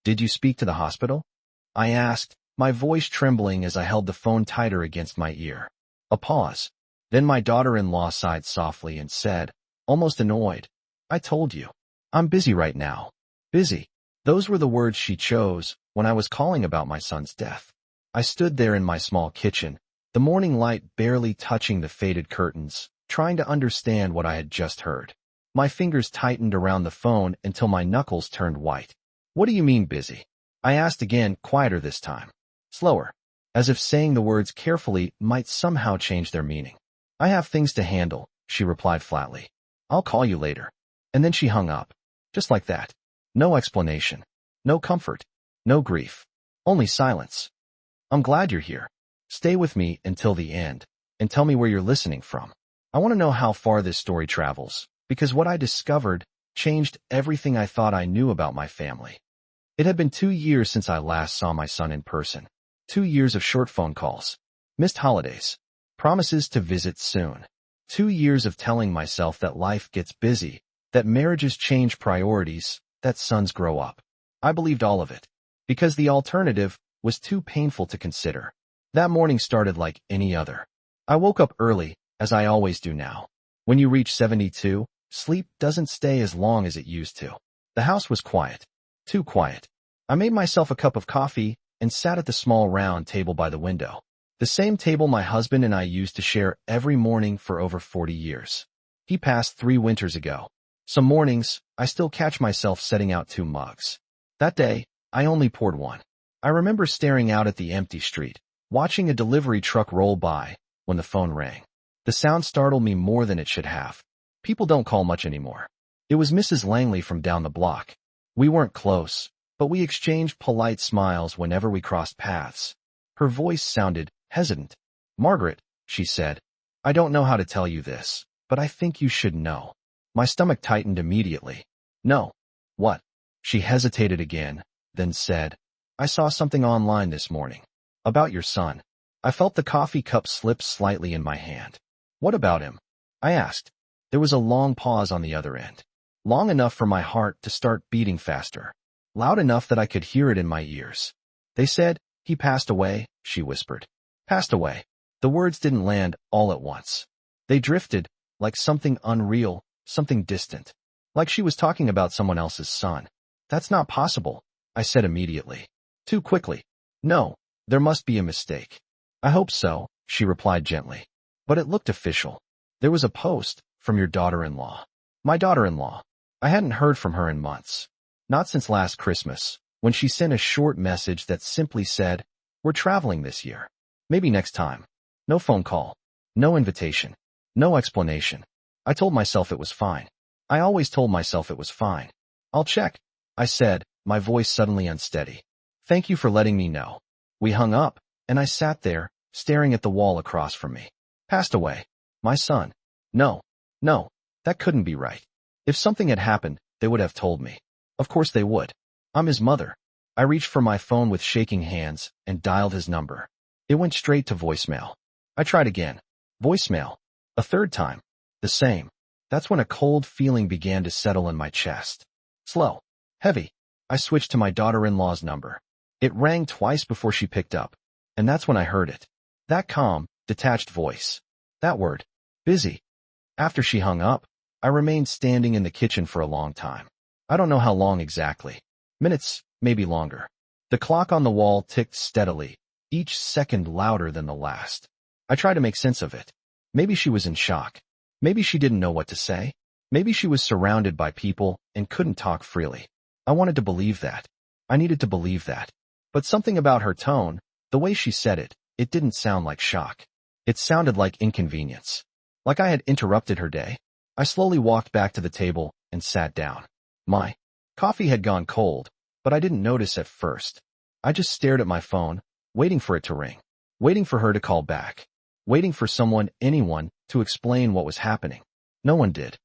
Did you speak to the hospital? I asked, my voice trembling as I held the phone tighter against my ear. A pause. Then my daughter-in-law sighed softly and said, almost annoyed, I told you. I'm busy right now. Busy. Those were the words she chose when I was calling about my son's death. I stood there in my small kitchen, the morning light barely touching the faded curtains, trying to understand what I had just heard. My fingers tightened around the phone until my knuckles turned white. What do you mean busy? I asked again, quieter this time. Slower, as if saying the words carefully might somehow change their meaning. I have things to handle, she replied flatly. I'll call you later. And then she hung up. Just like that. No explanation. No comfort. No grief. Only silence. I'm glad you're here. Stay with me until the end, and tell me where you're listening from. I want to know how far this story travels, because what I discovered changed everything I thought I knew about my family. It had been 2 years since I last saw my son in person. 2 years of short phone calls, missed holidays, promises to visit soon. 2 years of telling myself that life gets busy, that marriages change priorities, that sons grow up. I believed all of it, because the alternative was too painful to consider. That morning started like any other. I woke up early, as I always do now. When you reach 72, sleep doesn't stay as long as it used to. The house was quiet. Too quiet. I made myself a cup of coffee and sat at the small round table by the window. The same table my husband and I used to share every morning for over 40 years. He passed 3 winters ago. Some mornings, I still catch myself setting out 2 mugs. That day, I only poured 1. I remember staring out at the empty street, watching a delivery truck roll by, when the phone rang. The sound startled me more than it should have. People don't call much anymore. It was Mrs. Langley from down the block. We weren't close, but we exchanged polite smiles whenever we crossed paths. Her voice sounded hesitant. Margaret, she said, I don't know how to tell you this, but I think you should know. My stomach tightened immediately. No. What? She hesitated again, then said, I saw something online this morning. About your son. I felt the coffee cup slip slightly in my hand. What about him? I asked. There was a long pause on the other end. Long enough for my heart to start beating faster. Loud enough that I could hear it in my ears. They said, he passed away, she whispered. Passed away. The words didn't land all at once. They drifted, like something unreal, something distant. Like she was talking about someone else's son. That's not possible, I said immediately. Too quickly. No, there must be a mistake. I hope so, she replied gently. But it looked official. There was a post from your daughter-in-law. My daughter-in-law. I hadn't heard from her in months. Not since last Christmas, when she sent a short message that simply said, we're traveling this year. Maybe next time. No phone call. No invitation. No explanation. I told myself it was fine. I always told myself it was fine. I'll check, I said, my voice suddenly unsteady. Thank you for letting me know. We hung up, and I sat there, staring at the wall across from me. Passed away. My son. No, that couldn't be right. If something had happened, they would have told me. Of course they would. I'm his mother. I reached for my phone with shaking hands and dialed his number. It went straight to voicemail. I tried again. Voicemail. A third time. The same. That's when a cold feeling began to settle in my chest. Slow. Heavy. I switched to my daughter-in-law's number. It rang twice before she picked up, and that's when I heard it. That calm, detached voice. That word. Busy. After she hung up, I remained standing in the kitchen for a long time. I don't know how long exactly. Minutes, maybe longer. The clock on the wall ticked steadily, each second louder than the last. I tried to make sense of it. Maybe she was in shock. Maybe she didn't know what to say. Maybe she was surrounded by people and couldn't talk freely. I wanted to believe that. I needed to believe that. But something about her tone, the way she said it, it didn't sound like shock. It sounded like inconvenience. Like I had interrupted her day. I slowly walked back to the table and sat down. My coffee had gone cold, but I didn't notice at first. I just stared at my phone, waiting for it to ring, waiting for her to call back, waiting for anyone, to explain what was happening. No one did.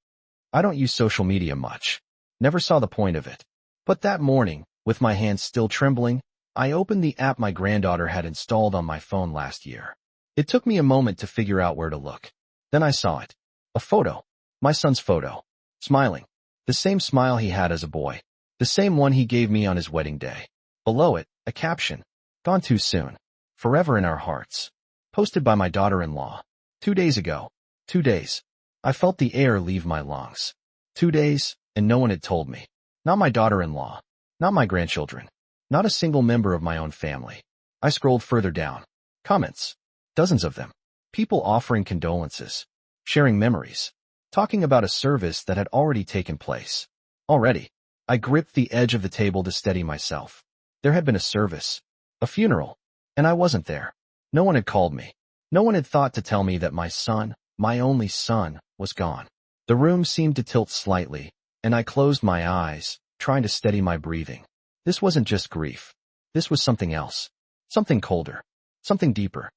I don't use social media much. Never saw the point of it. But that morning, with my hands still trembling, I opened the app my granddaughter had installed on my phone last year. It took me a moment to figure out where to look. Then I saw it. A photo. My son's photo. Smiling. The same smile he had as a boy. The same one he gave me on his wedding day. Below it, a caption. Gone too soon. Forever in our hearts. Posted by my daughter-in-law. 2 days ago. 2 days. I felt the air leave my lungs. 2 days, and no one had told me. Not my daughter-in-law. Not my grandchildren. Not a single member of my own family. I scrolled further down. Comments. Dozens of them. People offering condolences. Sharing memories. Talking about a service that had already taken place. Already. I gripped the edge of the table to steady myself. There had been a service. A funeral. And I wasn't there. No one had called me. No one had thought to tell me that my son, my only son, was gone. The room seemed to tilt slightly, and I closed my eyes, trying to steady my breathing. This wasn't just grief. This was something else. Something colder. Something deeper.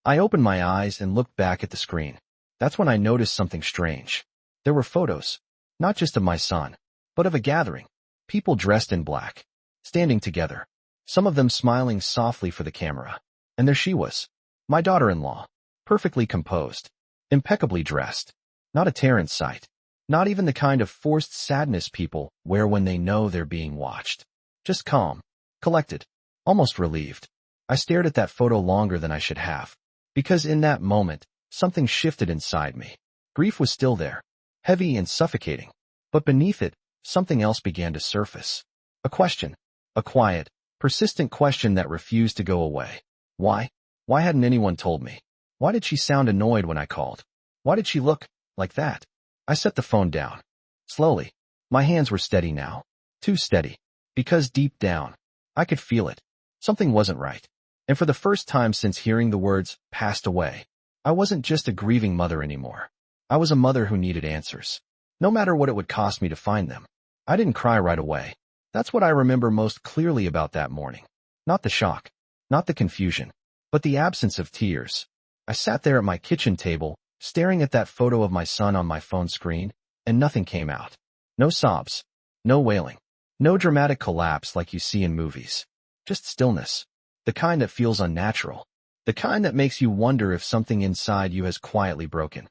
I opened my eyes and looked back at the screen. That's when I noticed something strange. There were photos. Not just of my son, but of a gathering. People dressed in black. Standing together. Some of them smiling softly for the camera. And there she was. My daughter-in-law. Perfectly composed. Impeccably dressed. Not a tear in sight. Not even the kind of forced sadness people wear when they know they're being watched. Just calm. Collected. Almost relieved. I stared at that photo longer than I should have. Because in that moment, something shifted inside me. Grief was still there. Heavy and suffocating. But beneath it, something else began to surface. A question. A quiet, persistent question that refused to go away. Why? Why hadn't anyone told me? Why did she sound annoyed when I called? Why did she look like that? I set the phone down. Slowly. My hands were steady now. Too steady. Because deep down, I could feel it. Something wasn't right. And for the first time since hearing the words, passed away, I wasn't just a grieving mother anymore. I was a mother who needed answers. No matter what it would cost me to find them. I didn't cry right away. That's what I remember most clearly about that morning. Not the shock. Not the confusion. But the absence of tears. I sat there at my kitchen table, staring at that photo of my son on my phone screen, and nothing came out. No sobs. No wailing. No dramatic collapse like you see in movies. Just stillness. The kind that feels unnatural. The kind that makes you wonder if something inside you has quietly broken.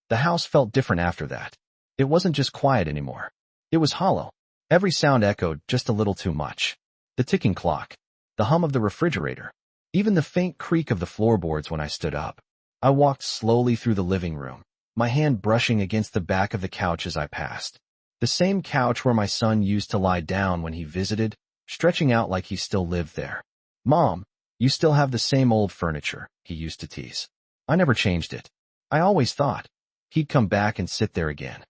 The house felt different after that. It wasn't just quiet anymore. It was hollow. Every sound echoed just a little too much. The ticking clock. The hum of the refrigerator. Even the faint creak of the floorboards when I stood up. I walked slowly through the living room, my hand brushing against the back of the couch as I passed. The same couch where my son used to lie down when he visited, stretching out like he still lived there. Mom, you still have the same old furniture, he used to tease. I never changed it. I always thought he'd come back and sit there again.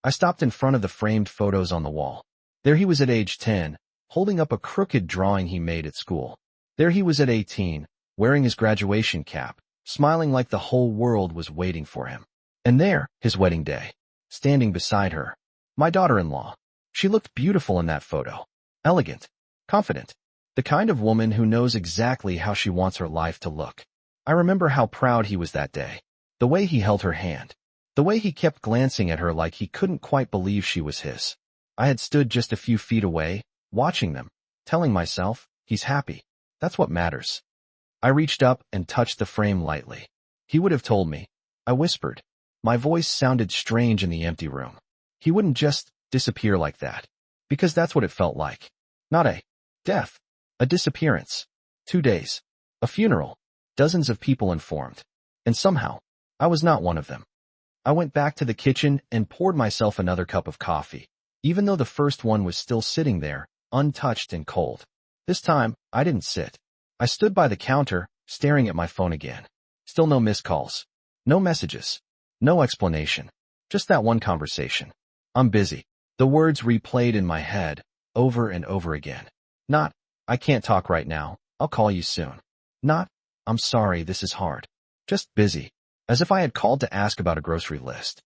I stopped in front of the framed photos on the wall. There he was at age 10, holding up a crooked drawing he made at school. There he was at 18, wearing his graduation cap, smiling like the whole world was waiting for him. And there, his wedding day, standing beside her. My daughter-in-law. She looked beautiful in that photo. Elegant. Confident. The kind of woman who knows exactly how she wants her life to look. I remember how proud he was that day. The way he held her hand. The way he kept glancing at her like he couldn't quite believe she was his. I had stood just a few feet away, watching them, telling myself, he's happy. That's what matters. I reached up and touched the frame lightly. He would have told me. I whispered. My voice sounded strange in the empty room. He wouldn't just disappear like that. Because that's what it felt like. Not a death. A disappearance. 2 days. A funeral. Dozens of people informed. And somehow, I was not one of them. I went back to the kitchen and poured myself another cup of coffee, even though the first one was still sitting there, untouched and cold. This time, I didn't sit. I stood by the counter, staring at my phone again. Still no missed calls. No messages. No explanation. Just that one conversation. I'm busy. The words replayed in my head, over and over again. Not, I can't talk right now, I'll call you soon. Not, I'm sorry, this is hard. Just busy. As if I had called to ask about a grocery list.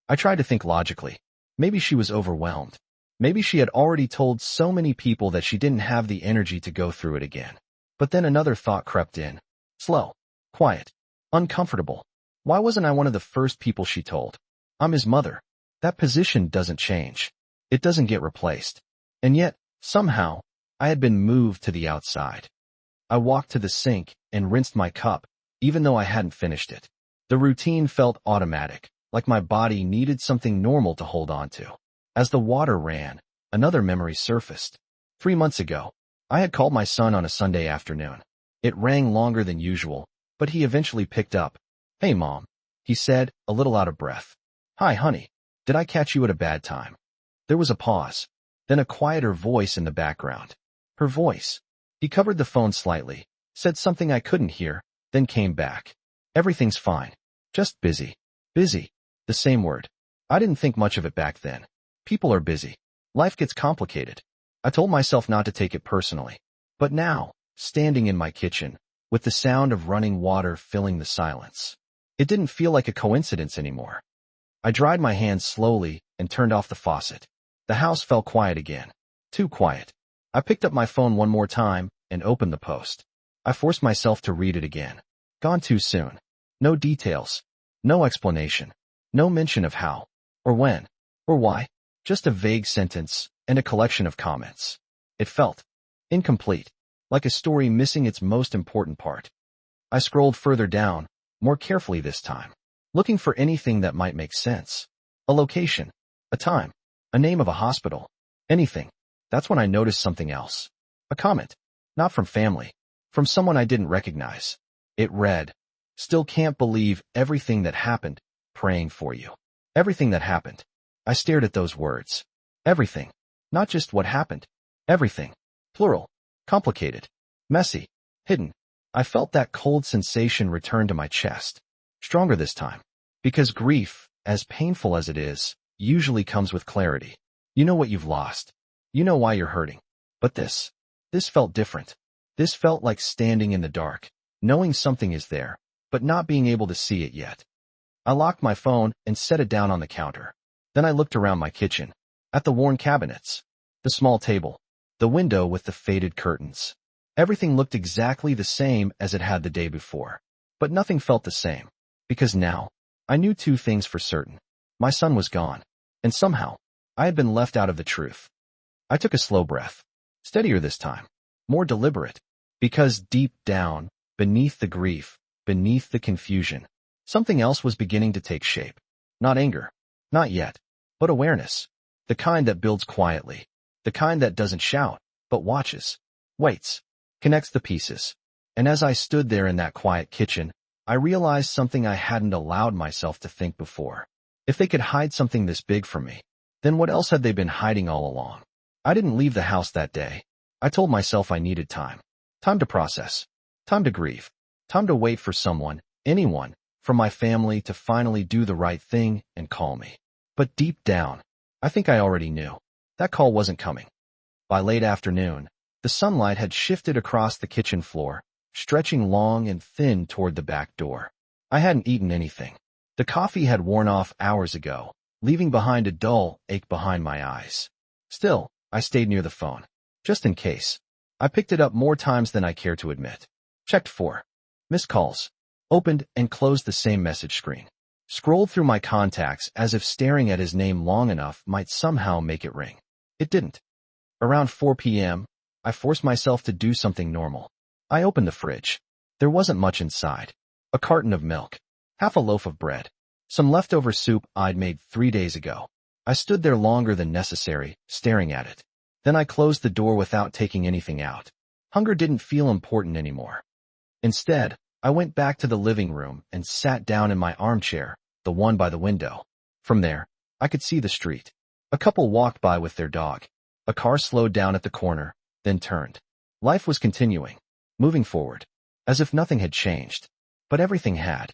I tried to think logically. Maybe she was overwhelmed. Maybe she had already told so many people that she didn't have the energy to go through it again. But then another thought crept in. Slow. Quiet. Uncomfortable. Why wasn't I one of the first people she told? I'm his mother. That position doesn't change. It doesn't get replaced. And yet, somehow, I had been moved to the outside. I walked to the sink and rinsed my cup, even though I hadn't finished it. The routine felt automatic, like my body needed something normal to hold on to. As the water ran, another memory surfaced. 3 months ago, I had called my son on a Sunday afternoon. It rang longer than usual, but he eventually picked up. "Hey, Mom," he said, a little out of breath. "Hi, honey. Did I catch you at a bad time?" There was a pause, then a quieter voice in the background. Her voice. He covered the phone slightly, said something I couldn't hear, then came back. "Everything's fine. Just busy." Busy. The same word. I didn't think much of it back then. People are busy. Life gets complicated. I told myself not to take it personally. But now, standing in my kitchen, with the sound of running water filling the silence, it didn't feel like a coincidence anymore. I dried my hands slowly and turned off the faucet. The house fell quiet again. Too quiet. I picked up my phone one more time and opened the post. I forced myself to read it again. Gone too soon. No details. No explanation. No mention of how, or when, or why. Just a vague sentence and a collection of comments. It felt incomplete, like a story missing its most important part. I scrolled further down, more carefully this time, looking for anything that might make sense. A location, a time, a name of a hospital, anything. That's when I noticed something else. A comment. Not from family. From someone I didn't recognize. It read, "Still can't believe everything that happened. Praying for you." Everything that happened. I stared at those words. Everything. Not just what happened. Everything. Plural. Complicated. Messy. Hidden. I felt that cold sensation return to my chest. Stronger this time. Because grief, as painful as it is, usually comes with clarity. You know what you've lost. You know why you're hurting. But this felt different. This felt like standing in the dark, knowing something is there, but not being able to see it yet. I locked my phone and set it down on the counter. Then I looked around my kitchen, at the worn cabinets, the small table, the window with the faded curtains. Everything looked exactly the same as it had the day before. But nothing felt the same. Because now, I knew two things for certain. My son was gone. And somehow, I had been left out of the truth. I took a slow breath. Steadier this time. More deliberate. Because deep down, beneath the grief, beneath the confusion, something else was beginning to take shape. Not anger. Not yet. But awareness. The kind that builds quietly. The kind that doesn't shout, but watches. Waits. Connects the pieces. And as I stood there in that quiet kitchen, I realized something I hadn't allowed myself to think before. If they could hide something this big from me, then what else had they been hiding all along? I didn't leave the house that day. I told myself I needed time. Time to process. Time to grieve. Time to wait for someone, anyone, from my family to finally do the right thing and call me. But deep down, I think I already knew. That call wasn't coming. By late afternoon, the sunlight had shifted across the kitchen floor, stretching long and thin toward the back door. I hadn't eaten anything. The coffee had worn off hours ago, leaving behind a dull ache behind my eyes. Still, I stayed near the phone. Just in case. I picked it up more times than I care to admit. Checked for missed calls. Opened and closed the same message screen. Scrolled through my contacts as if staring at his name long enough might somehow make it ring. It didn't. Around 4 p.m., I forced myself to do something normal. I opened the fridge. There wasn't much inside. A carton of milk. Half a loaf of bread. Some leftover soup I'd made 3 days ago. I stood there longer than necessary, staring at it. Then I closed the door without taking anything out. Hunger didn't feel important anymore. Instead, I went back to the living room and sat down in my armchair, the one by the window. From there, I could see the street. A couple walked by with their dog. A car slowed down at the corner, then turned. Life was continuing, moving forward, as if nothing had changed. But everything had.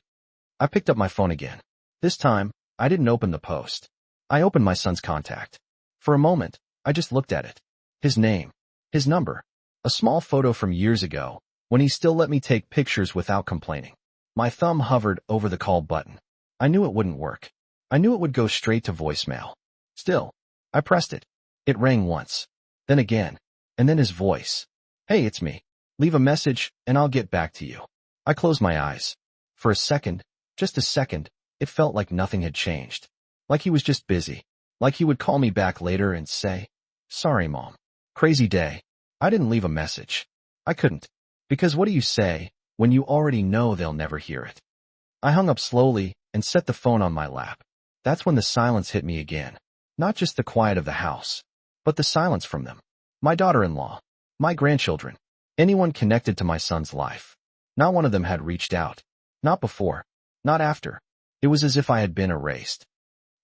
I picked up my phone again. This time, I didn't open the post. I opened my son's contact. For a moment, I just looked at it. His name. His number. A small photo from years ago, when he still let me take pictures without complaining. My thumb hovered over the call button. I knew it wouldn't work. I knew it would go straight to voicemail. Still, I pressed it. It rang once. Then again. And then his voice. "Hey, it's me. Leave a message, and I'll get back to you." I closed my eyes. For a second, just a second, it felt like nothing had changed. Like he was just busy. Like he would call me back later and say, "Sorry, Mom. Crazy day." I didn't leave a message. I couldn't. Because what do you say when you already know they'll never hear it? I hung up slowly and set the phone on my lap. That's when the silence hit me again. Not just the quiet of the house, But the silence from them. My daughter-in-law. My grandchildren. Anyone connected to my son's life. Not one of them had reached out. Not before. Not after. It was as if I had been erased.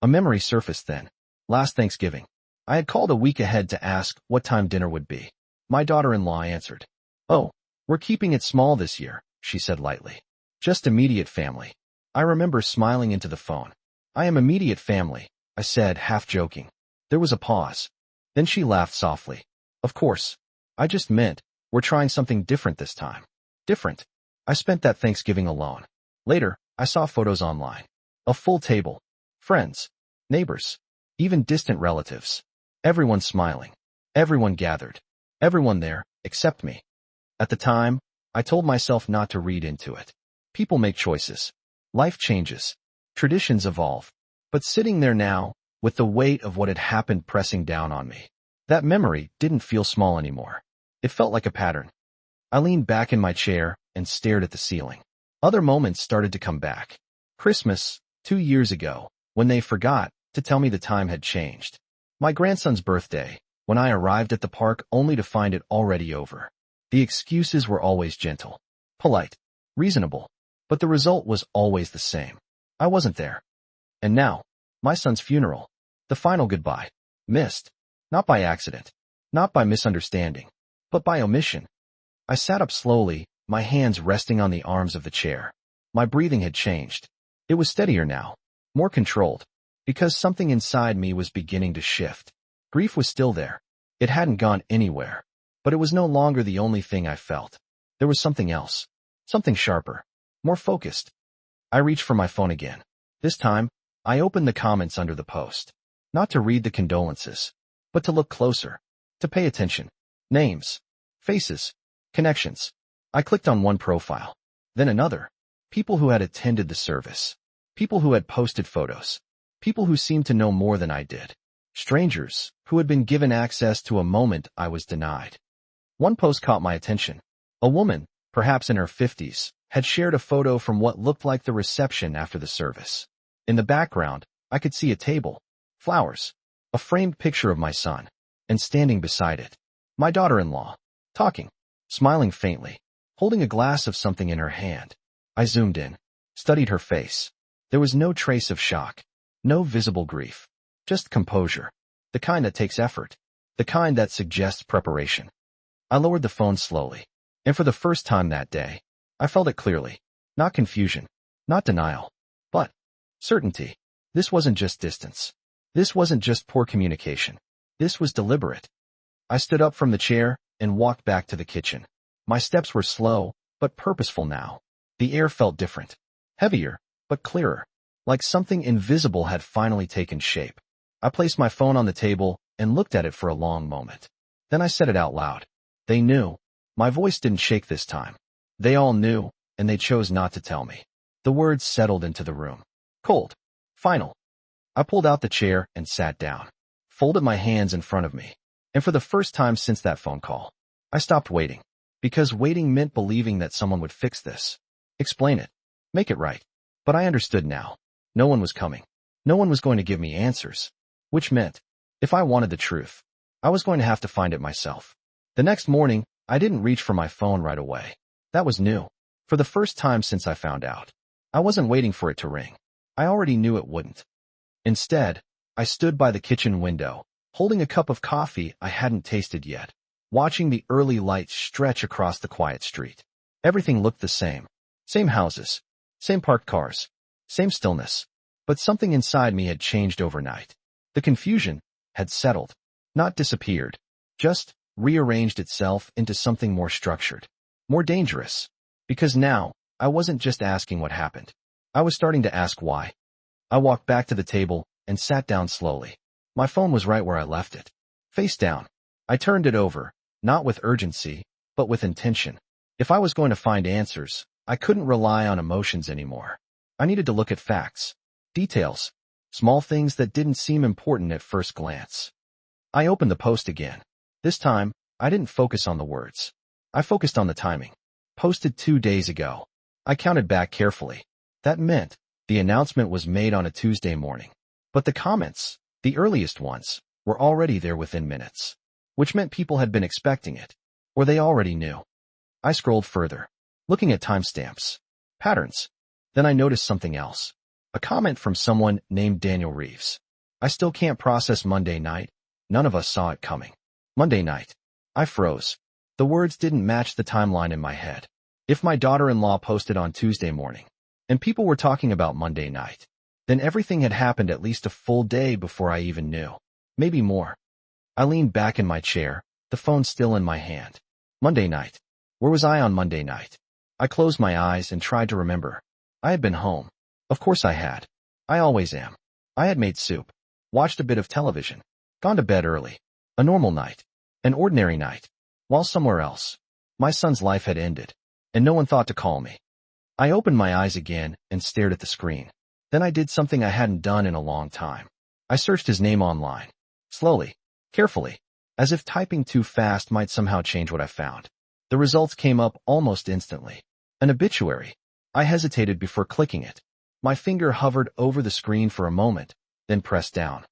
A memory surfaced then. Last Thanksgiving. I had called a week ahead to ask what time dinner would be. My daughter-in-law answered. "Oh, we're keeping it small this year," she said lightly. "Just immediate family." I remember smiling into the phone. "I am immediate family," I said, half joking. There was a pause. Then she laughed softly. "Of course. I just meant, we're trying something different this time." Different. I spent that Thanksgiving alone. Later, I saw photos online. A full table. Friends. Neighbors. Even distant relatives. Everyone smiling. Everyone gathered. Everyone there, except me. At the time, I told myself not to read into it. People make choices. Life changes. Traditions evolve. But sitting there now, with the weight of what had happened pressing down on me, that memory didn't feel small anymore. It felt like a pattern. I leaned back in my chair and stared at the ceiling. Other moments started to come back. Christmas, 2 years ago, when they forgot to tell me the time had changed. My grandson's birthday, when I arrived at the park only to find it already over. The excuses were always gentle, polite, reasonable, but the result was always the same. I wasn't there. And now, my son's funeral, the final goodbye, missed, not by accident, not by misunderstanding, but by omission. I sat up slowly, my hands resting on the arms of the chair. My breathing had changed. It was steadier now, more controlled, because something inside me was beginning to shift. Grief was still there. It hadn't gone anywhere, but it was no longer the only thing I felt. There was something else, something sharper, more focused. I reached for my phone again. This time, I opened the comments under the post. Not to read the condolences, but to look closer, to pay attention. Names, faces, connections. I clicked on one profile, then another. People who had attended the service. People who had posted photos. People who seemed to know more than I did. Strangers who had been given access to a moment I was denied. One post caught my attention. A woman, perhaps in her 50s, had shared a photo from what looked like the reception after the service. In the background, I could see a table, flowers, a framed picture of my son, and standing beside it, my daughter-in-law, talking, smiling faintly, holding a glass of something in her hand. I zoomed in, studied her face. There was no trace of shock, no visible grief, just composure, the kind that takes effort, the kind that suggests preparation. I lowered the phone slowly, and for the first time that day, I felt it clearly. Not confusion, not denial, but certainty. This wasn't just distance. This wasn't just poor communication. This was deliberate. I stood up from the chair and walked back to the kitchen. My steps were slow, but purposeful now. The air felt different, heavier, but clearer, like something invisible had finally taken shape. I placed my phone on the table and looked at it for a long moment. Then I said it out loud. They knew. My voice didn't shake this time. They all knew, and they chose not to tell me. The words settled into the room. Cold. Final. I pulled out the chair and sat down, folded my hands in front of me, and for the first time since that phone call, I stopped waiting, because waiting meant believing that someone would fix this, explain it, make it right. But I understood now. No one was coming. No one was going to give me answers, which meant, if I wanted the truth, I was going to have to find it myself. The next morning, I didn't reach for my phone right away. That was new. For the first time since I found out, I wasn't waiting for it to ring. I already knew it wouldn't. Instead, I stood by the kitchen window, holding a cup of coffee I hadn't tasted yet, watching the early light stretch across the quiet street. Everything looked the same. Same houses, same parked cars, same stillness. But something inside me had changed overnight. The confusion had settled, not disappeared, just rearranged itself into something more structured, more dangerous. Because now, I wasn't just asking what happened. I was starting to ask why. I walked back to the table and sat down slowly. My phone was right where I left it, face down. I turned it over, not with urgency, but with intention. If I was going to find answers, I couldn't rely on emotions anymore. I needed to look at facts, details, small things that didn't seem important at first glance. I opened the post again. This time, I didn't focus on the words. I focused on the timing. Posted 2 days ago. I counted back carefully. That meant the announcement was made on a Tuesday morning. But the comments, the earliest ones, were already there within minutes, which meant people had been expecting it, or they already knew. I scrolled further, looking at timestamps, patterns. Then I noticed something else. A comment from someone named Daniel Reeves. I still can't process Monday night. None of us saw it coming. Monday night. I froze. The words didn't match the timeline in my head. If my daughter-in-law posted on Tuesday morning, and people were talking about Monday night, then everything had happened at least a full day before I even knew. Maybe more. I leaned back in my chair, the phone still in my hand. Monday night. Where was I on Monday night? I closed my eyes and tried to remember. I had been home. Of course I had. I always am. I had made soup, watched a bit of television, gone to bed early. A normal night. An ordinary night. While somewhere else, my son's life had ended, and no one thought to call me. I opened my eyes again and stared at the screen. Then I did something I hadn't done in a long time. I searched his name online. Slowly, carefully, as if typing too fast might somehow change what I found. The results came up almost instantly. An obituary. I hesitated before clicking it. My finger hovered over the screen for a moment, then pressed down.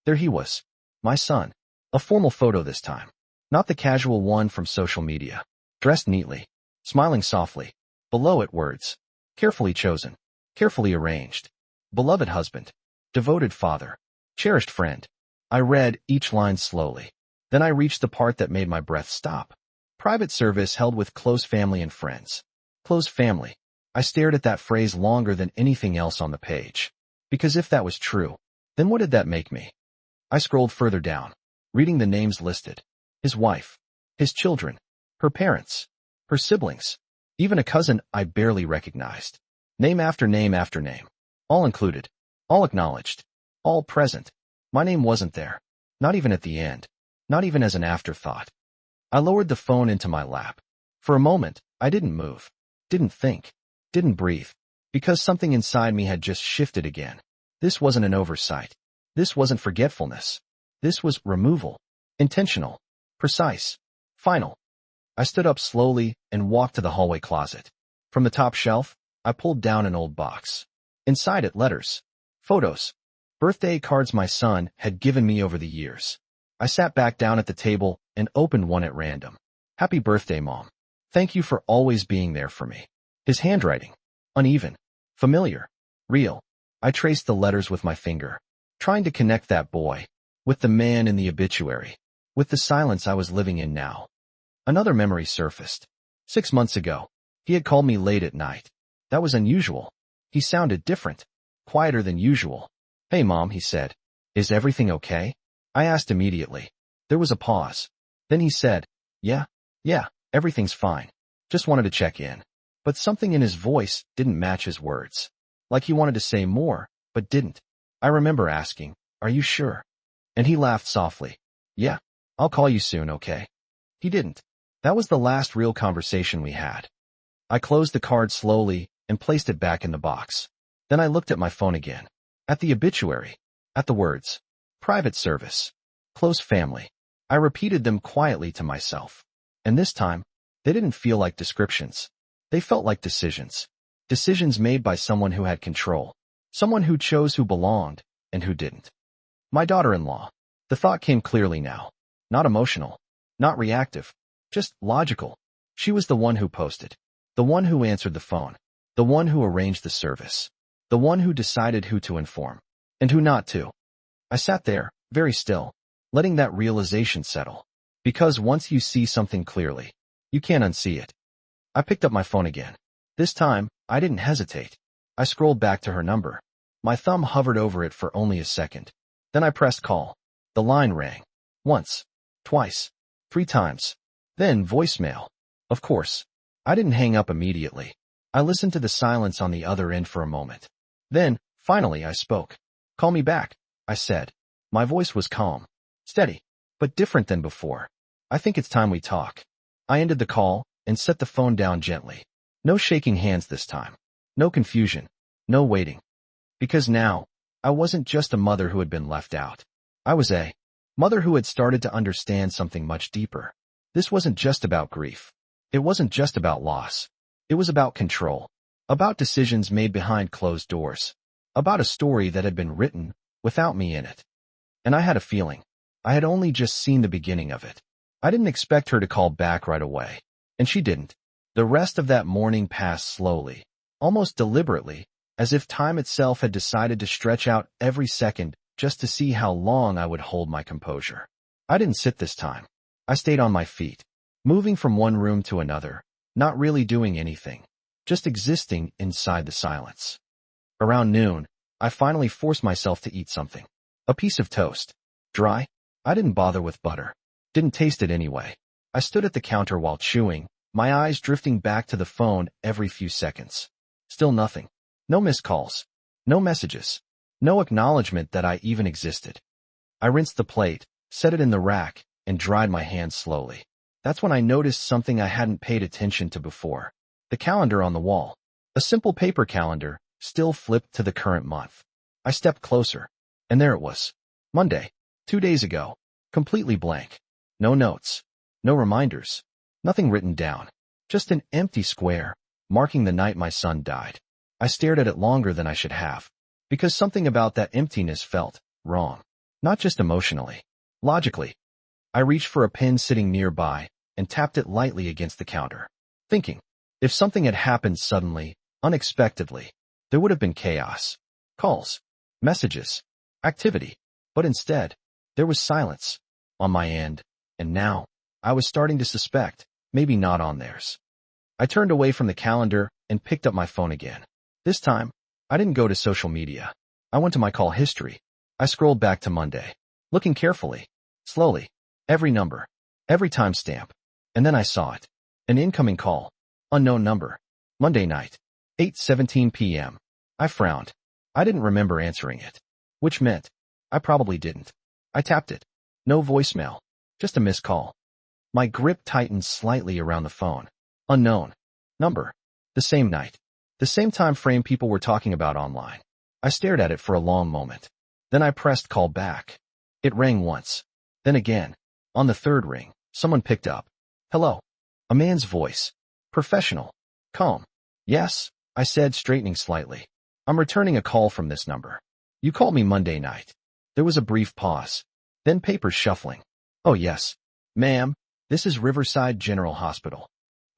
There he was. My son. A formal photo this time. Not the casual one from social media. Dressed neatly. Smiling softly. Below it words. Carefully chosen. Carefully arranged. Beloved husband. Devoted father. Cherished friend. I read each line slowly. Then I reached the part that made my breath stop. Private service held with close family and friends. Close family. I stared at that phrase longer than anything else on the page. Because if that was true, then what did that make me? I scrolled further down, reading the names listed. His wife. His children. Her parents. Her siblings. Even a cousin I barely recognized. Name after name after name. All included. All acknowledged. All present. My name wasn't there. Not even at the end. Not even as an afterthought. I lowered the phone into my lap. For a moment, I didn't move. Didn't think. Didn't breathe. Because something inside me had just shifted again. This wasn't an oversight. This wasn't forgetfulness. This was removal. Intentional. Precise. Final. I stood up slowly and walked to the hallway closet. From the top shelf, I pulled down an old box. Inside it, letters. Photos. Birthday cards my son had given me over the years. I sat back down at the table and opened one at random. Happy birthday, Mom. Thank you for always being there for me. His handwriting. Uneven. Familiar. Real. I traced the letters with my finger, trying to connect that boy with the man in the obituary, with the silence I was living in now. Another memory surfaced. 6 months ago, he had called me late at night. That was unusual. He sounded different, quieter than usual. Hey, Mom, he said. Is everything okay? I asked immediately. There was a pause. Then he said, Yeah, everything's fine. Just wanted to check in. But something in his voice didn't match his words. Like he wanted to say more, but didn't. I remember asking, Are you sure? And he laughed softly. Yeah, I'll call you soon, okay? He didn't. That was the last real conversation we had. I closed the card slowly and placed it back in the box. Then I looked at my phone again. At the obituary. At the words. Private service. Close family. I repeated them quietly to myself. And this time, they didn't feel like descriptions. They felt like decisions. Decisions made by someone who had control. Someone who chose who belonged and who didn't. My daughter-in-law. The thought came clearly now. Not emotional. Not reactive. Just logical. She was the one who posted. The one who answered the phone. The one who arranged the service. The one who decided who to inform. And who not to. I sat there, very still, letting that realization settle. Because once you see something clearly, you can't unsee it. I picked up my phone again. This time, I didn't hesitate. I scrolled back to her number. My thumb hovered over it for only a second. Then I pressed call. The line rang. Once. Twice. 3 times. Then voicemail. Of course. I didn't hang up immediately. I listened to the silence on the other end for a moment. Then, finally, I spoke. Call me back, I said. My voice was calm. Steady. But different than before. I think it's time we talk. I ended the call and set the phone down gently. No shaking hands this time. No confusion. No waiting. Because now, I wasn't just a mother who had been left out. I was a mother who had started to understand something much deeper. This wasn't just about grief. It wasn't just about loss. It was about control. About decisions made behind closed doors. About a story that had been written without me in it. And I had a feeling. I had only just seen the beginning of it. I didn't expect her to call back right away. And she didn't. The rest of that morning passed slowly, almost deliberately, as if time itself had decided to stretch out every second just to see how long I would hold my composure. I didn't sit this time. I stayed on my feet, moving from one room to another, not really doing anything, just existing inside the silence. Around noon, I finally forced myself to eat something. A piece of toast. Dry? I didn't bother with butter. Didn't taste it anyway. I stood at the counter while chewing, my eyes drifting back to the phone every few seconds. Still nothing. No missed calls. No messages. No acknowledgement that I even existed. I rinsed the plate, set it in the rack, and dried my hands slowly. That's when I noticed something I hadn't paid attention to before. The calendar on the wall. A simple paper calendar, still flipped to the current month. I stepped closer, and there it was. Monday, 2 days ago. Completely blank. No notes. No reminders. Nothing written down. Just an empty square, marking the night my son died. I stared at it longer than I should have, because something about that emptiness felt wrong. Not just emotionally. Logically. I reached for a pen sitting nearby and tapped it lightly against the counter, thinking, if something had happened suddenly, unexpectedly, there would have been chaos. Calls, messages, activity. But instead, there was silence on my end, and now, I was starting to suspect, maybe not on theirs. I turned away from the calendar and picked up my phone again. This time, I didn't go to social media. I went to my call history. I scrolled back to Monday, looking carefully, slowly, every number, every timestamp, and then I saw it. An incoming call. Unknown number. Monday night. 8:17 p.m. I frowned. I didn't remember answering it. Which meant, I probably didn't. I tapped it. No voicemail. Just a missed call. My grip tightened slightly around the phone. Unknown. Number. The same night. The same time frame people were talking about online. I stared at it for a long moment. Then I pressed call back. It rang once. Then again. On the third ring, someone picked up. Hello. A man's voice. Professional. Calm. Yes, I said, straightening slightly. I'm returning a call from this number. You called me Monday night. There was a brief pause. Then papers shuffling. Oh yes. Ma'am, this is Riverside General Hospital.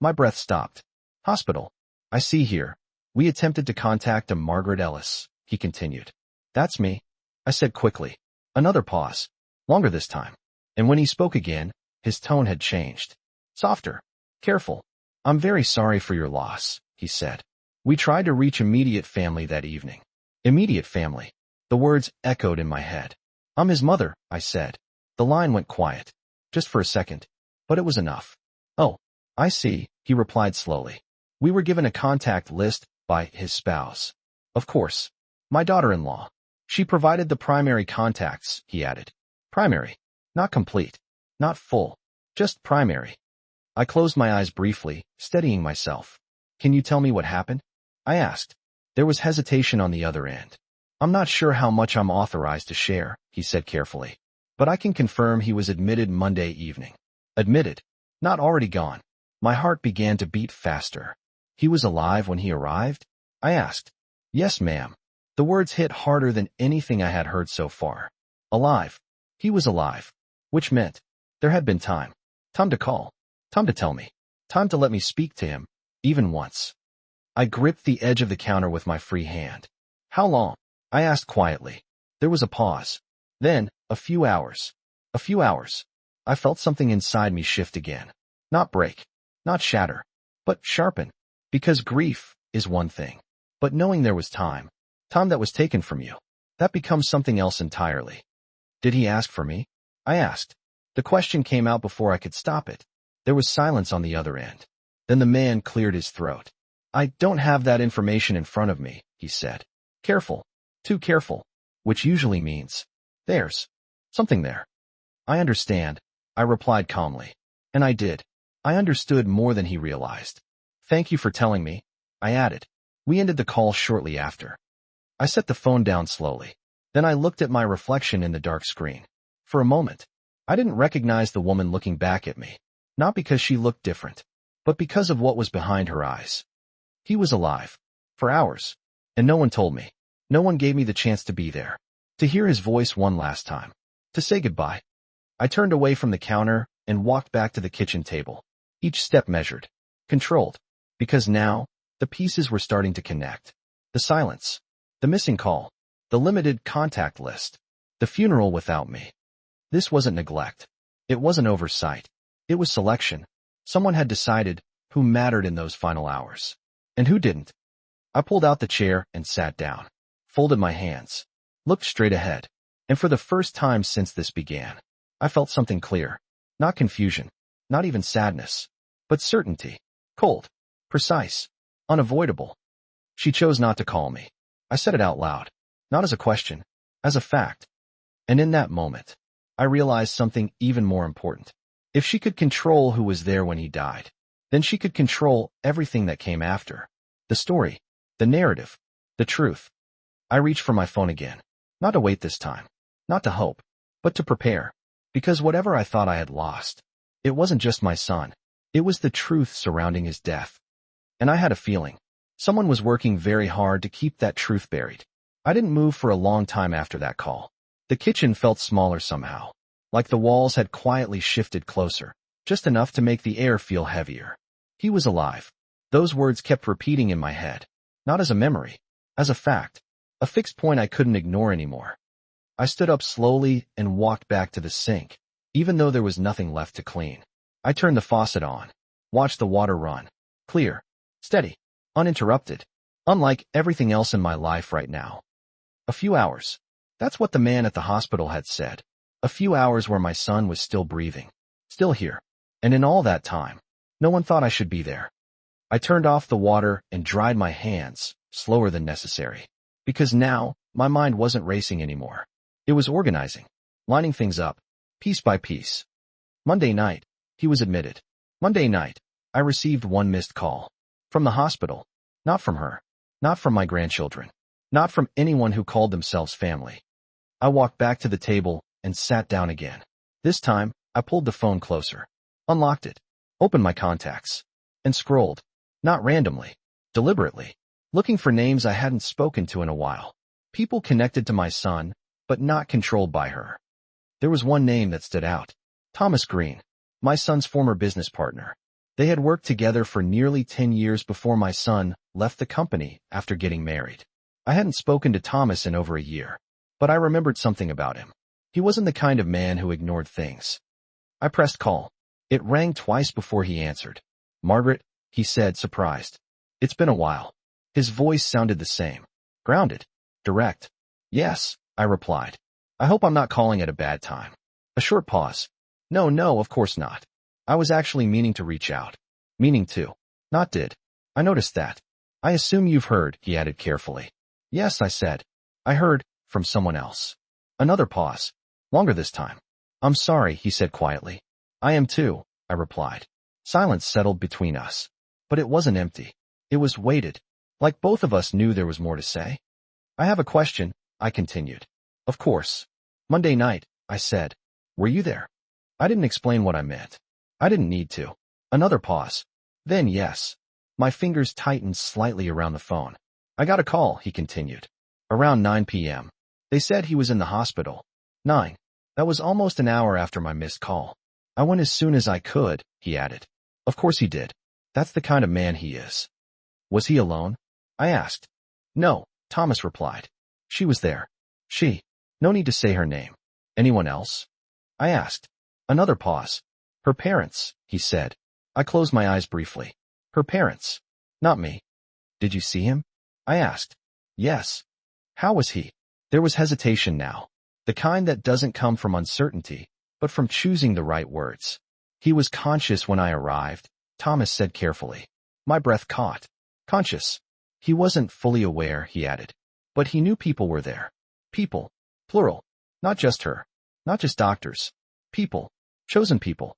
My breath stopped. Hospital. I see here. We attempted to contact a Margaret Ellis, he continued. That's me, I said quickly. Another pause. Longer this time. And when he spoke again, his tone had changed. Softer. Careful. I'm very sorry for your loss, he said. We tried to reach immediate family that evening. Immediate family. The words echoed in my head. I'm his mother, I said. The line went quiet. Just for a second. But it was enough. Oh, I see, he replied slowly. We were given a contact list by his spouse. Of course. My daughter-in-law. She provided the primary contacts, he added. Primary. Not complete. Not full. Just primary. I closed my eyes briefly, steadying myself. Can you tell me what happened? I asked. There was hesitation on the other end. I'm not sure how much I'm authorized to share, he said carefully. But I can confirm he was admitted Monday evening. Admitted. Not already gone. My heart began to beat faster. He was alive when he arrived? I asked. Yes, ma'am. The words hit harder than anything I had heard so far. Alive. He was alive. Which meant, there had been time. Time to call. Time to tell me. Time to let me speak to him, even once. I gripped the edge of the counter with my free hand. How long? I asked quietly. There was a pause. Then, a few hours. A few hours. I felt something inside me shift again. Not break. Not shatter. But sharpen. Because grief is one thing. But knowing there was time. Time that was taken from you. That becomes something else entirely. Did he ask for me? I asked. The question came out before I could stop it. There was silence on the other end. Then the man cleared his throat. I don't have that information in front of me, he said. Careful. Too careful. Which usually means, there's something there. I understand, I replied calmly. And I did. I understood more than he realized. Thank you for telling me, I added. We ended the call shortly after. I set the phone down slowly. Then I looked at my reflection in the dark screen. For a moment, I didn't recognize the woman looking back at me. Not because she looked different, but because of what was behind her eyes. He was alive. For hours. And no one told me. No one gave me the chance to be there. To hear his voice one last time. To say goodbye. I turned away from the counter and walked back to the kitchen table. Each step measured, controlled, because now, the pieces were starting to connect. The silence, the missing call, the limited contact list, the funeral without me. This wasn't neglect. It wasn't oversight. It was selection. Someone had decided who mattered in those final hours. And who didn't. I pulled out the chair and sat down, folded my hands, looked straight ahead, and for the first time since this began, I felt something clear. Not confusion, not even sadness, but certainty. Cold, precise, unavoidable. She chose not to call me. I said it out loud, not as a question, as a fact. And in that moment, I realized something even more important. If she could control who was there when he died, then she could control everything that came after. The story, the narrative, the truth. I reached for my phone again, not to wait this time, not to hope, but to prepare. Because whatever I thought I had lost, it wasn't just my son. It was the truth surrounding his death. And I had a feeling. Someone was working very hard to keep that truth buried. I didn't move for a long time after that call. The kitchen felt smaller somehow, like the walls had quietly shifted closer, just enough to make the air feel heavier. He was alive. Those words kept repeating in my head, not as a memory, as a fact, a fixed point I couldn't ignore anymore. I stood up slowly and walked back to the sink, even though there was nothing left to clean. I turned the faucet on, watched the water run, clear, steady, uninterrupted, unlike everything else in my life right now. A few hours. That's what the man at the hospital had said. A few hours where my son was still breathing, still here. And in all that time, no one thought I should be there. I turned off the water and dried my hands, slower than necessary. Because now, my mind wasn't racing anymore. It was organizing, lining things up, piece by piece. Monday night, he was admitted. Monday night, I received one missed call. From the hospital. Not from her. Not from my grandchildren. Not from anyone who called themselves family. I walked back to the table and sat down again. This time, I pulled the phone closer, unlocked it, opened my contacts, and scrolled. Not randomly, deliberately, looking for names I hadn't spoken to in a while. People connected to my son, but not controlled by her. There was one name that stood out. Thomas Green, my son's former business partner. They had worked together for nearly 10 years before my son left the company after getting married. I hadn't spoken to Thomas in over a year, but I remembered something about him. He wasn't the kind of man who ignored things. I pressed call. It rang twice before he answered. Margaret, he said, surprised. It's been a while. His voice sounded the same. Grounded. Direct. Yes, I replied. I hope I'm not calling at a bad time. A short pause. No, of course not. I was actually meaning to reach out. Meaning to. Not did. I noticed that. I assume you've heard, he added carefully. Yes, I said. I heard, from someone else. Another pause. Longer this time. I'm sorry, he said quietly. I am too, I replied. Silence settled between us. But it wasn't empty. It was weighted. Like both of us knew there was more to say. I have a question, I continued. Of course. Monday night, I said. Were you there? I didn't explain what I meant. I didn't need to. Another pause. Then yes. My fingers tightened slightly around the phone. I got a call, he continued. Around 9 p.m. They said he was in the hospital. 9. That was almost an hour after my missed call. I went as soon as I could, he added. Of course he did. That's the kind of man he is. Was he alone? I asked. No, Thomas replied. She was there. She. No need to say her name. Anyone else? I asked. Another pause. Her parents, he said. I closed my eyes briefly. Her parents. Not me. Did you see him? I asked. Yes. How was he? There was hesitation now. The kind that doesn't come from uncertainty, but from choosing the right words. He was conscious when I arrived, Thomas said carefully. My breath caught. Conscious. He wasn't fully aware, he added. But he knew people were there. People. Plural. Not just her. Not just doctors. People. Chosen people.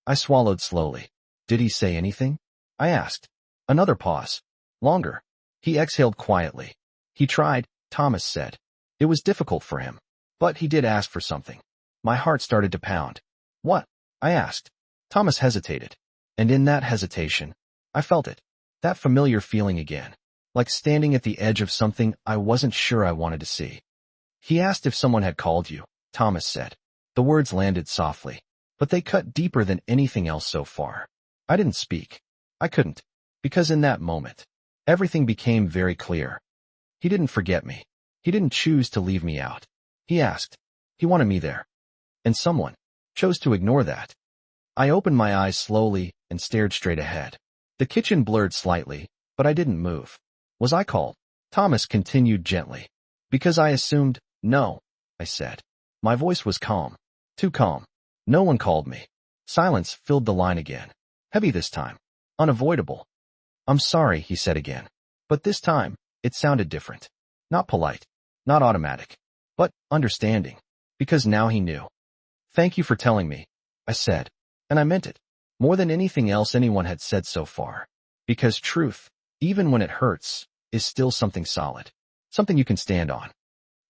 I swallowed slowly. Did he say anything? I asked. Another pause. Longer. He exhaled quietly. He tried, Thomas said. It was difficult for him. But he did ask for something. My heart started to pound. What? I asked. Thomas hesitated. And in that hesitation, I felt it. That familiar feeling again. Like standing at the edge of something I wasn't sure I wanted to see. He asked if someone had called you, Thomas said. The words landed softly, but they cut deeper than anything else so far. I didn't speak. I couldn't, because in that moment, everything became very clear. He didn't forget me. He didn't choose to leave me out. He asked. He wanted me there. And someone chose to ignore that. I opened my eyes slowly and stared straight ahead. The kitchen blurred slightly, but I didn't move. Was I called? Thomas continued gently. Because I assumed, no, I said. My voice was calm. Too calm. No one called me. Silence filled the line again. Heavy this time. Unavoidable. I'm sorry, he said again. But this time, it sounded different. Not polite. Not automatic. But understanding. Because now he knew. Thank you for telling me, I said. And I meant it. More than anything else anyone had said so far. Because truth, even when it hurts, is still something solid. Something you can stand on.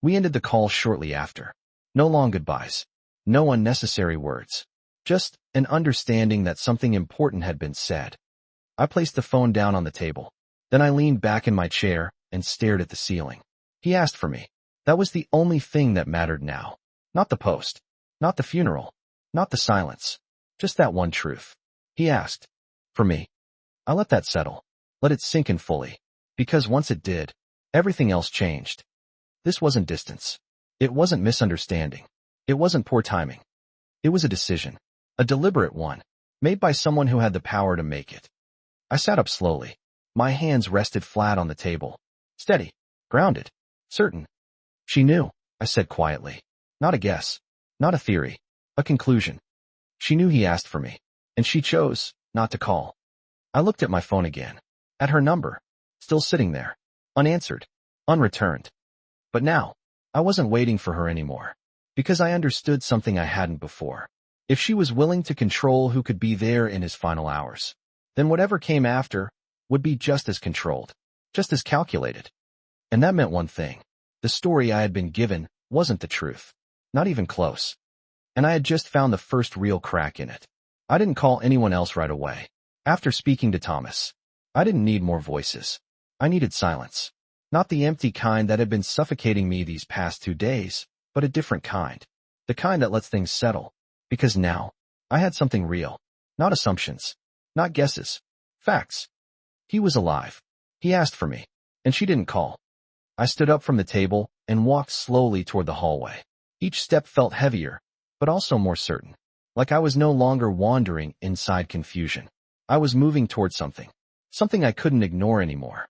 We ended the call shortly after. No long goodbyes. No unnecessary words. Just an understanding that something important had been said. I placed the phone down on the table. Then I leaned back in my chair and stared at the ceiling. He asked for me. That was the only thing that mattered now. Not the post. Not the funeral. Not the silence. Just that one truth. He asked. For me. I let that settle. Let it sink in fully. Because once it did, everything else changed. This wasn't distance. It wasn't misunderstanding. It wasn't poor timing. It was a decision. A deliberate one. Made by someone who had the power to make it. I sat up slowly. My hands rested flat on the table. Steady. Grounded. Certain. She knew, I said quietly. Not a guess. Not a theory. A conclusion. She knew he asked for me. And she chose not to call. I looked at my phone again. At her number. Still sitting there. Unanswered. Unreturned. But now, I wasn't waiting for her anymore. Because I understood something I hadn't before. If she was willing to control who could be there in his final hours, then whatever came after would be just as controlled. Just as calculated. And that meant one thing. The story I had been given wasn't the truth. Not even close. And I had just found the first real crack in it. I didn't call anyone else right away. After speaking to Thomas, I didn't need more voices. I needed silence. Not the empty kind that had been suffocating me these past 2 days, but a different kind. The kind that lets things settle. Because now, I had something real. Not assumptions. Not guesses. Facts. He was alive. He asked for me. And she didn't call. I stood up from the table and walked slowly toward the hallway. Each step felt heavier, but also more certain. Like I was no longer wandering inside confusion. I was moving toward something. Something I couldn't ignore anymore.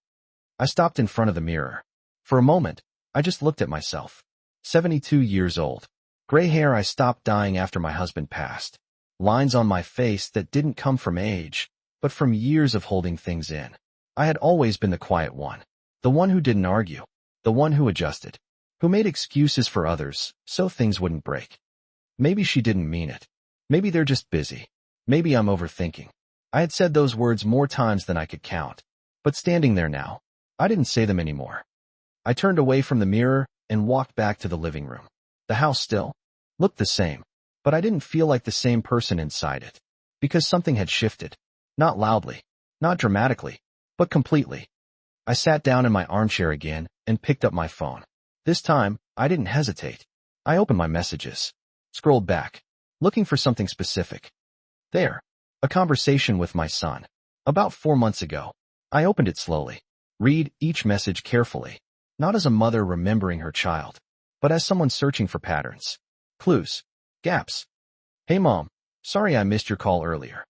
I stopped in front of the mirror. For a moment, I just looked at myself. 72 years old. Gray hair I stopped dyeing after my husband passed. Lines on my face that didn't come from age, but from years of holding things in. I had always been the quiet one. The one who didn't argue. The one who adjusted. Who made excuses for others so things wouldn't break. Maybe she didn't mean it. Maybe they're just busy. Maybe I'm overthinking. I had said those words more times than I could count. But standing there now, I didn't say them anymore. I turned away from the mirror and walked back to the living room. The house still looked the same, but I didn't feel like the same person inside it. Because something had shifted. Not loudly, not dramatically, but completely. I sat down in my armchair again and picked up my phone. This time, I didn't hesitate. I opened my messages. Scrolled back, looking for something specific. There. A conversation with my son. About 4 months ago. I opened it slowly. Read each message carefully. Not as a mother remembering her child, but as someone searching for patterns. Clues. Gaps. Hey mom, sorry I missed your call earlier.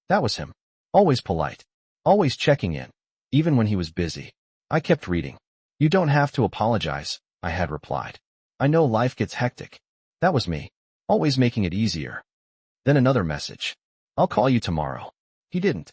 That was him. Always polite. Always checking in. Even when he was busy. I kept reading. You don't have to apologize, I had replied. I know life gets hectic. That was me. Always making it easier. Then another message. I'll call you tomorrow. He didn't.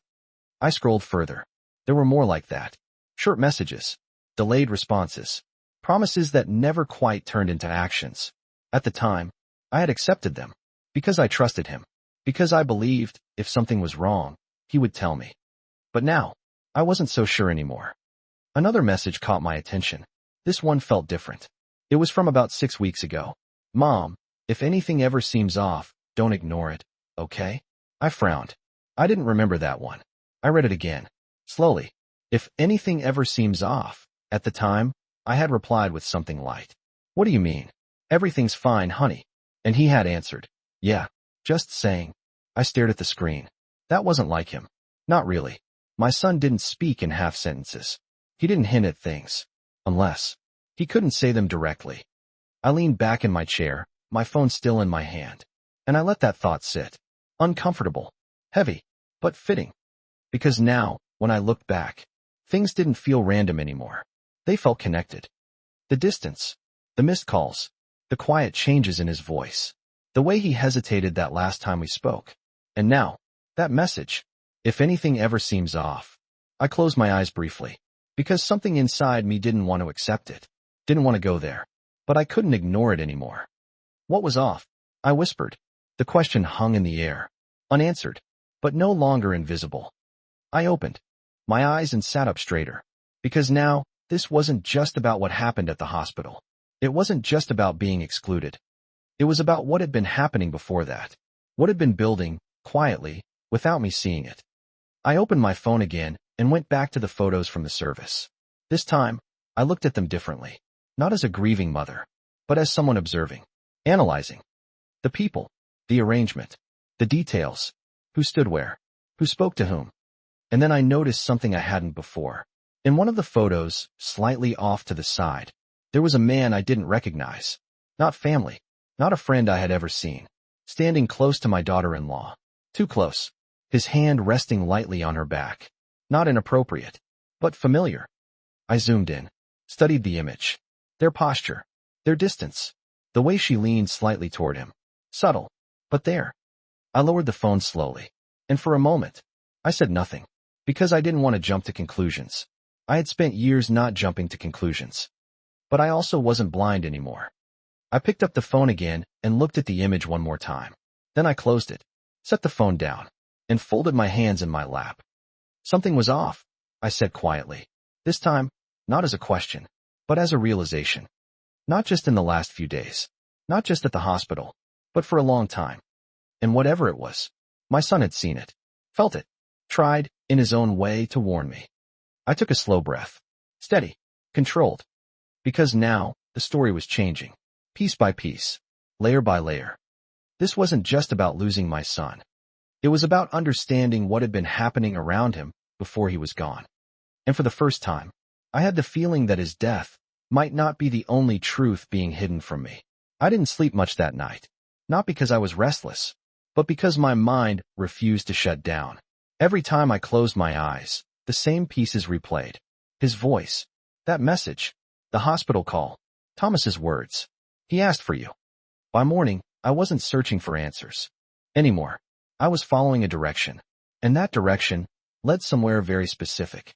I scrolled further. There were more like that. Short messages. Delayed responses. Promises that never quite turned into actions. At the time, I had accepted them. Because I trusted him. Because I believed, if something was wrong, he would tell me. But now, I wasn't so sure anymore. Another message caught my attention. This one felt different. It was from about 6 weeks ago. Mom, if anything ever seems off, don't ignore it, okay? I frowned. I didn't remember that one. I read it again. Slowly. If anything ever seems off. At the time, I had replied with something light. What do you mean? Everything's fine, honey. And he had answered, "Yeah, just saying." I stared at the screen. That wasn't like him. Not really. My son didn't speak in half sentences. He didn't hint at things. Unless he couldn't say them directly. I leaned back in my chair, my phone still in my hand. And I let that thought sit. Uncomfortable. Heavy. But fitting. Because now, when I looked back, things didn't feel random anymore. They felt connected. The distance. The missed calls. The quiet changes in his voice. The way he hesitated that last time we spoke. And now, that message. If anything ever seems off. I closed my eyes briefly. Because something inside me didn't want to accept it. Didn't want to go there. But I couldn't ignore it anymore. What was off? I whispered. The question hung in the air. Unanswered. But no longer invisible. I opened my eyes and sat up straighter. Because now, this wasn't just about what happened at the hospital. It wasn't just about being excluded. It was about what had been happening before that. What had been building, quietly, without me seeing it. I opened my phone again and went back to the photos from the service. This time, I looked at them differently. Not as a grieving mother, but as someone observing, analyzing. The people, the arrangement, the details, who stood where, who spoke to whom. And then I noticed something I hadn't before. In one of the photos, slightly off to the side, there was a man I didn't recognize. Not family, not a friend I had ever seen. Standing close to my daughter-in-law. Too close. His hand resting lightly on her back. Not inappropriate, but familiar. I zoomed in, studied the image. Their posture, their distance, the way she leaned slightly toward him. Subtle, but there. I lowered the phone slowly, and for a moment, I said nothing, because I didn't want to jump to conclusions. I had spent years not jumping to conclusions. But I also wasn't blind anymore. I picked up the phone again and looked at the image one more time. Then I closed it, set the phone down, and folded my hands in my lap. Something was off, I said quietly. This time, not as a question, but as a realization. Not just in the last few days. Not just at the hospital, but for a long time. And whatever it was, my son had seen it, felt it, tried, in his own way, to warn me. I took a slow breath. Steady, controlled. Because now, the story was changing. Piece by piece. Layer by layer. This wasn't just about losing my son. It was about understanding what had been happening around him before he was gone. And for the first time, I had the feeling that his death might not be the only truth being hidden from me. I didn't sleep much that night. Not because I was restless, but because my mind refused to shut down. Every time I closed my eyes, the same pieces replayed. His voice, that message, the hospital call, Thomas's words. He asked for you. By morning, I wasn't searching for answers anymore. I was following a direction, and that direction led somewhere very specific.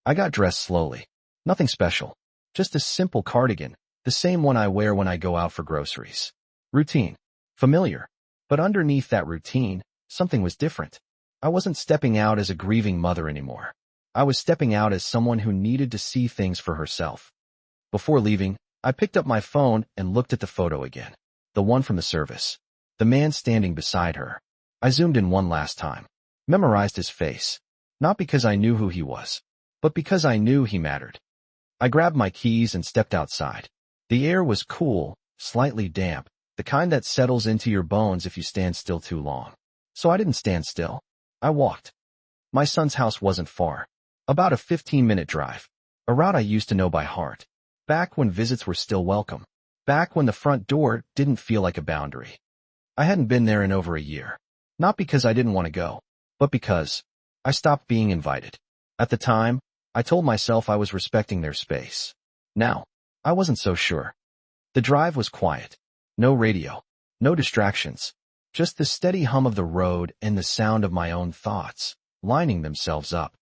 I got dressed slowly. Nothing special. Just a simple cardigan, the same one I wear when I go out for groceries. Routine. Familiar. But underneath that routine, something was different. I wasn't stepping out as a grieving mother anymore. I was stepping out as someone who needed to see things for herself. Before leaving, I picked up my phone and looked at the photo again. The one from the service. The man standing beside her. I zoomed in one last time. Memorized his face. Not because I knew who he was, but because I knew he mattered. I grabbed my keys and stepped outside. The air was cool, slightly damp, the kind that settles into your bones if you stand still too long. So I didn't stand still. I walked. My son's house wasn't far. About a 15-minute drive. A route I used to know by heart. Back when visits were still welcome. Back when the front door didn't feel like a boundary. I hadn't been there in over a year. Not because I didn't want to go, but because I stopped being invited. At the time, I told myself I was respecting their space. Now, I wasn't so sure. The drive was quiet. No radio. No distractions. Just the steady hum of the road and the sound of my own thoughts, lining themselves up.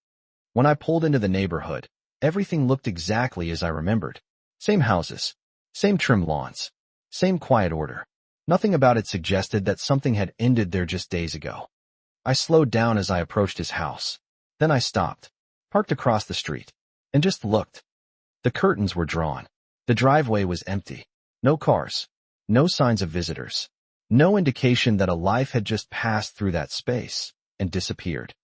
When I pulled into the neighborhood, everything looked exactly as I remembered. Same houses. Same trim lawns. Same quiet order. Nothing about it suggested that something had ended there just days ago. I slowed down as I approached his house. Then I stopped, parked across the street, and just looked. The curtains were drawn. The driveway was empty. No cars. No signs of visitors. No indication that a life had just passed through that space and disappeared.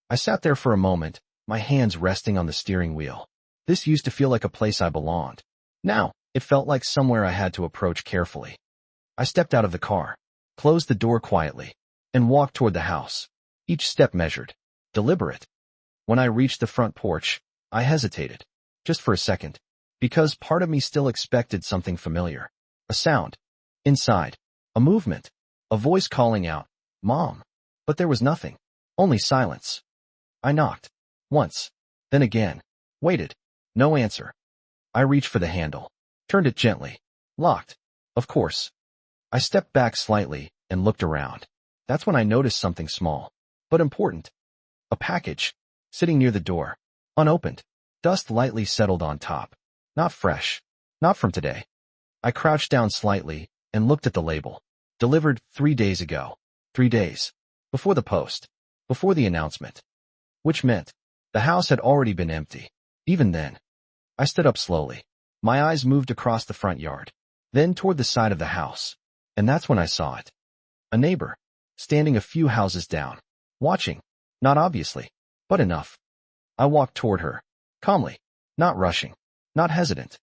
I sat there for a moment, my hands resting on the steering wheel. This used to feel like a place I belonged. Now, it felt like somewhere I had to approach carefully. I stepped out of the car, closed the door quietly, and walked toward the house. Each step measured, deliberate. When I reached the front porch, I hesitated, just for a second, because part of me still expected something familiar. A sound. Inside. A movement. A voice calling out, "Mom." But there was nothing. Only silence. I knocked. Once. Then again. Waited. No answer. I reached for the handle. Turned it gently. Locked. Of course. I stepped back slightly and looked around. That's when I noticed something small, but important. A package. Sitting near the door. Unopened. Dust lightly settled on top. Not fresh. Not from today. I crouched down slightly and looked at the label. Delivered 3 days ago. 3 days. Before the post. Before the announcement. Which meant the house had already been empty. Even then. I stood up slowly. My eyes moved across the front yard, then toward the side of the house. And that's when I saw it. A neighbor, standing a few houses down. Watching. Not obviously, but enough. I walked toward her. Calmly. Not rushing. Not hesitant.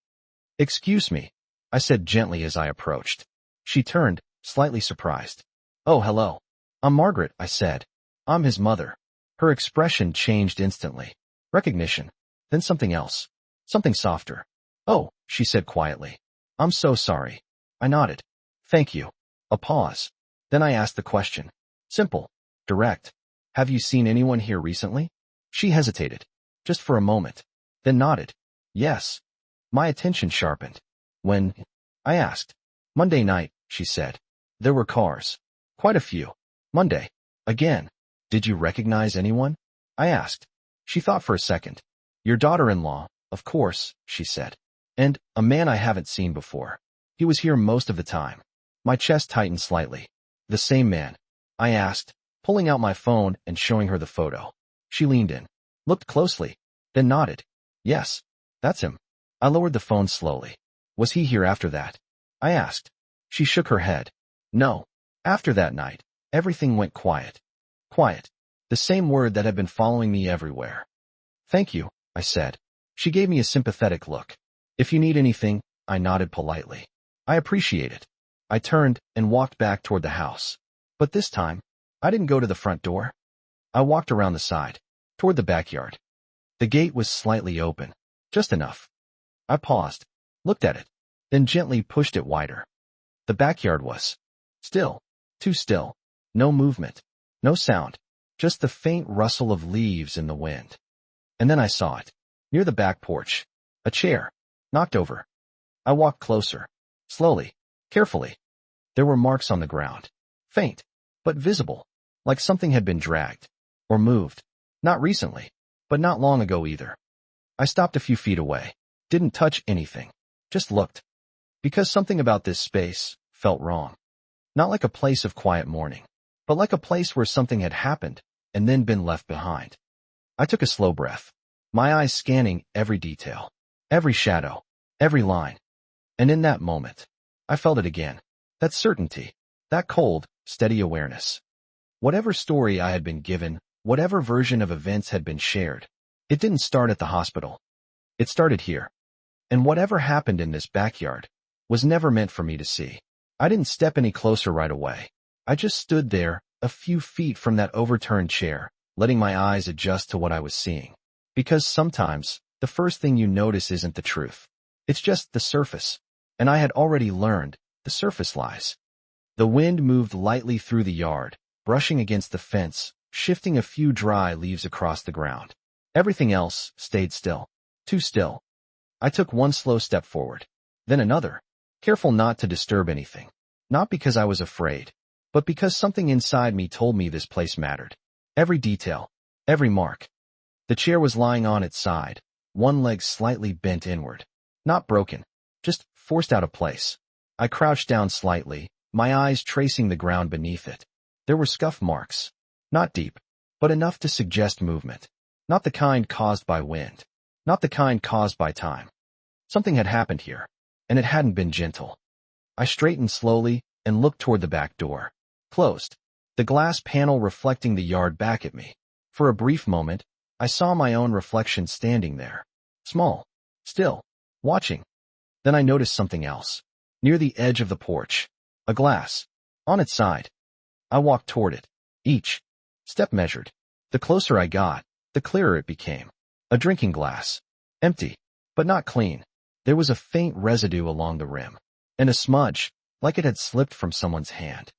"Excuse me," I said gently as I approached. She turned, slightly surprised. "Oh, hello. I'm Margaret," I said. "I'm his mother." Her expression changed instantly. Recognition. Then something else. Something softer. "Oh," she said quietly. "I'm so sorry." I nodded. "Thank you." A pause. Then I asked the question. Simple. Direct. "Have you seen anyone here recently?" She hesitated. Just for a moment. Then nodded. "Yes." My attention sharpened. "When?" I asked. "Monday night," she said. "There were cars. Quite a few. Monday." Again. "Did you recognize anyone?" I asked. She thought for a second. "Your daughter-in-law, of course," she said. "And a man I haven't seen before. He was here most of the time." My chest tightened slightly. "The same man?" I asked, pulling out my phone and showing her the photo. She leaned in, looked closely, then nodded. "Yes, that's him." I lowered the phone slowly. "Was he here after that?" I asked. She shook her head. "No. After that night, everything went quiet." Quiet. The same word that had been following me everywhere. "Thank you," I said. She gave me a sympathetic look. "If you need anything," I nodded politely. "I appreciate it." I turned and walked back toward the house. But this time, I didn't go to the front door. I walked around the side, toward the backyard. The gate was slightly open, just enough. I paused, looked at it, then gently pushed it wider. The backyard was still, too still. No movement, no sound, just the faint rustle of leaves in the wind. And then I saw it, near the back porch, a chair, knocked over. I walked closer, slowly, carefully. There were marks on the ground, faint, but visible, like something had been dragged, or moved. Not recently, but not long ago either. I stopped a few feet away, didn't touch anything, just looked. Because something about this space felt wrong. Not like a place of quiet mourning, but like a place where something had happened and then been left behind. I took a slow breath, my eyes scanning every detail, every shadow, every line. And in that moment, I felt it again. That certainty, that cold, steady awareness. Whatever story I had been given, whatever version of events had been shared, it didn't start at the hospital. It started here. And whatever happened in this backyard was never meant for me to see. I didn't step any closer right away. I just stood there, a few feet from that overturned chair, letting my eyes adjust to what I was seeing. Because sometimes, the first thing you notice isn't the truth. It's just the surface. And I had already learned, the surface lies. The wind moved lightly through the yard, brushing against the fence, shifting a few dry leaves across the ground. Everything else stayed still. Too still. I took one slow step forward, then another, careful not to disturb anything. Not because I was afraid, but because something inside me told me this place mattered. Every detail, every mark. The chair was lying on its side, one leg slightly bent inward. Not broken, just forced out of place. I crouched down slightly, my eyes tracing the ground beneath it. There were scuff marks. Not deep, but enough to suggest movement. Not the kind caused by wind. Not the kind caused by time. Something had happened here, and it hadn't been gentle. I straightened slowly and looked toward the back door. Closed. The glass panel reflecting the yard back at me. For a brief moment, I saw my own reflection standing there. Small. Still. Watching. Then I noticed something else. Near the edge of the porch. A glass. On its side. I walked toward it. Each step measured. The closer I got, the clearer it became. A drinking glass. Empty, but not clean. There was a faint residue along the rim, and a smudge, like it had slipped from someone's hand.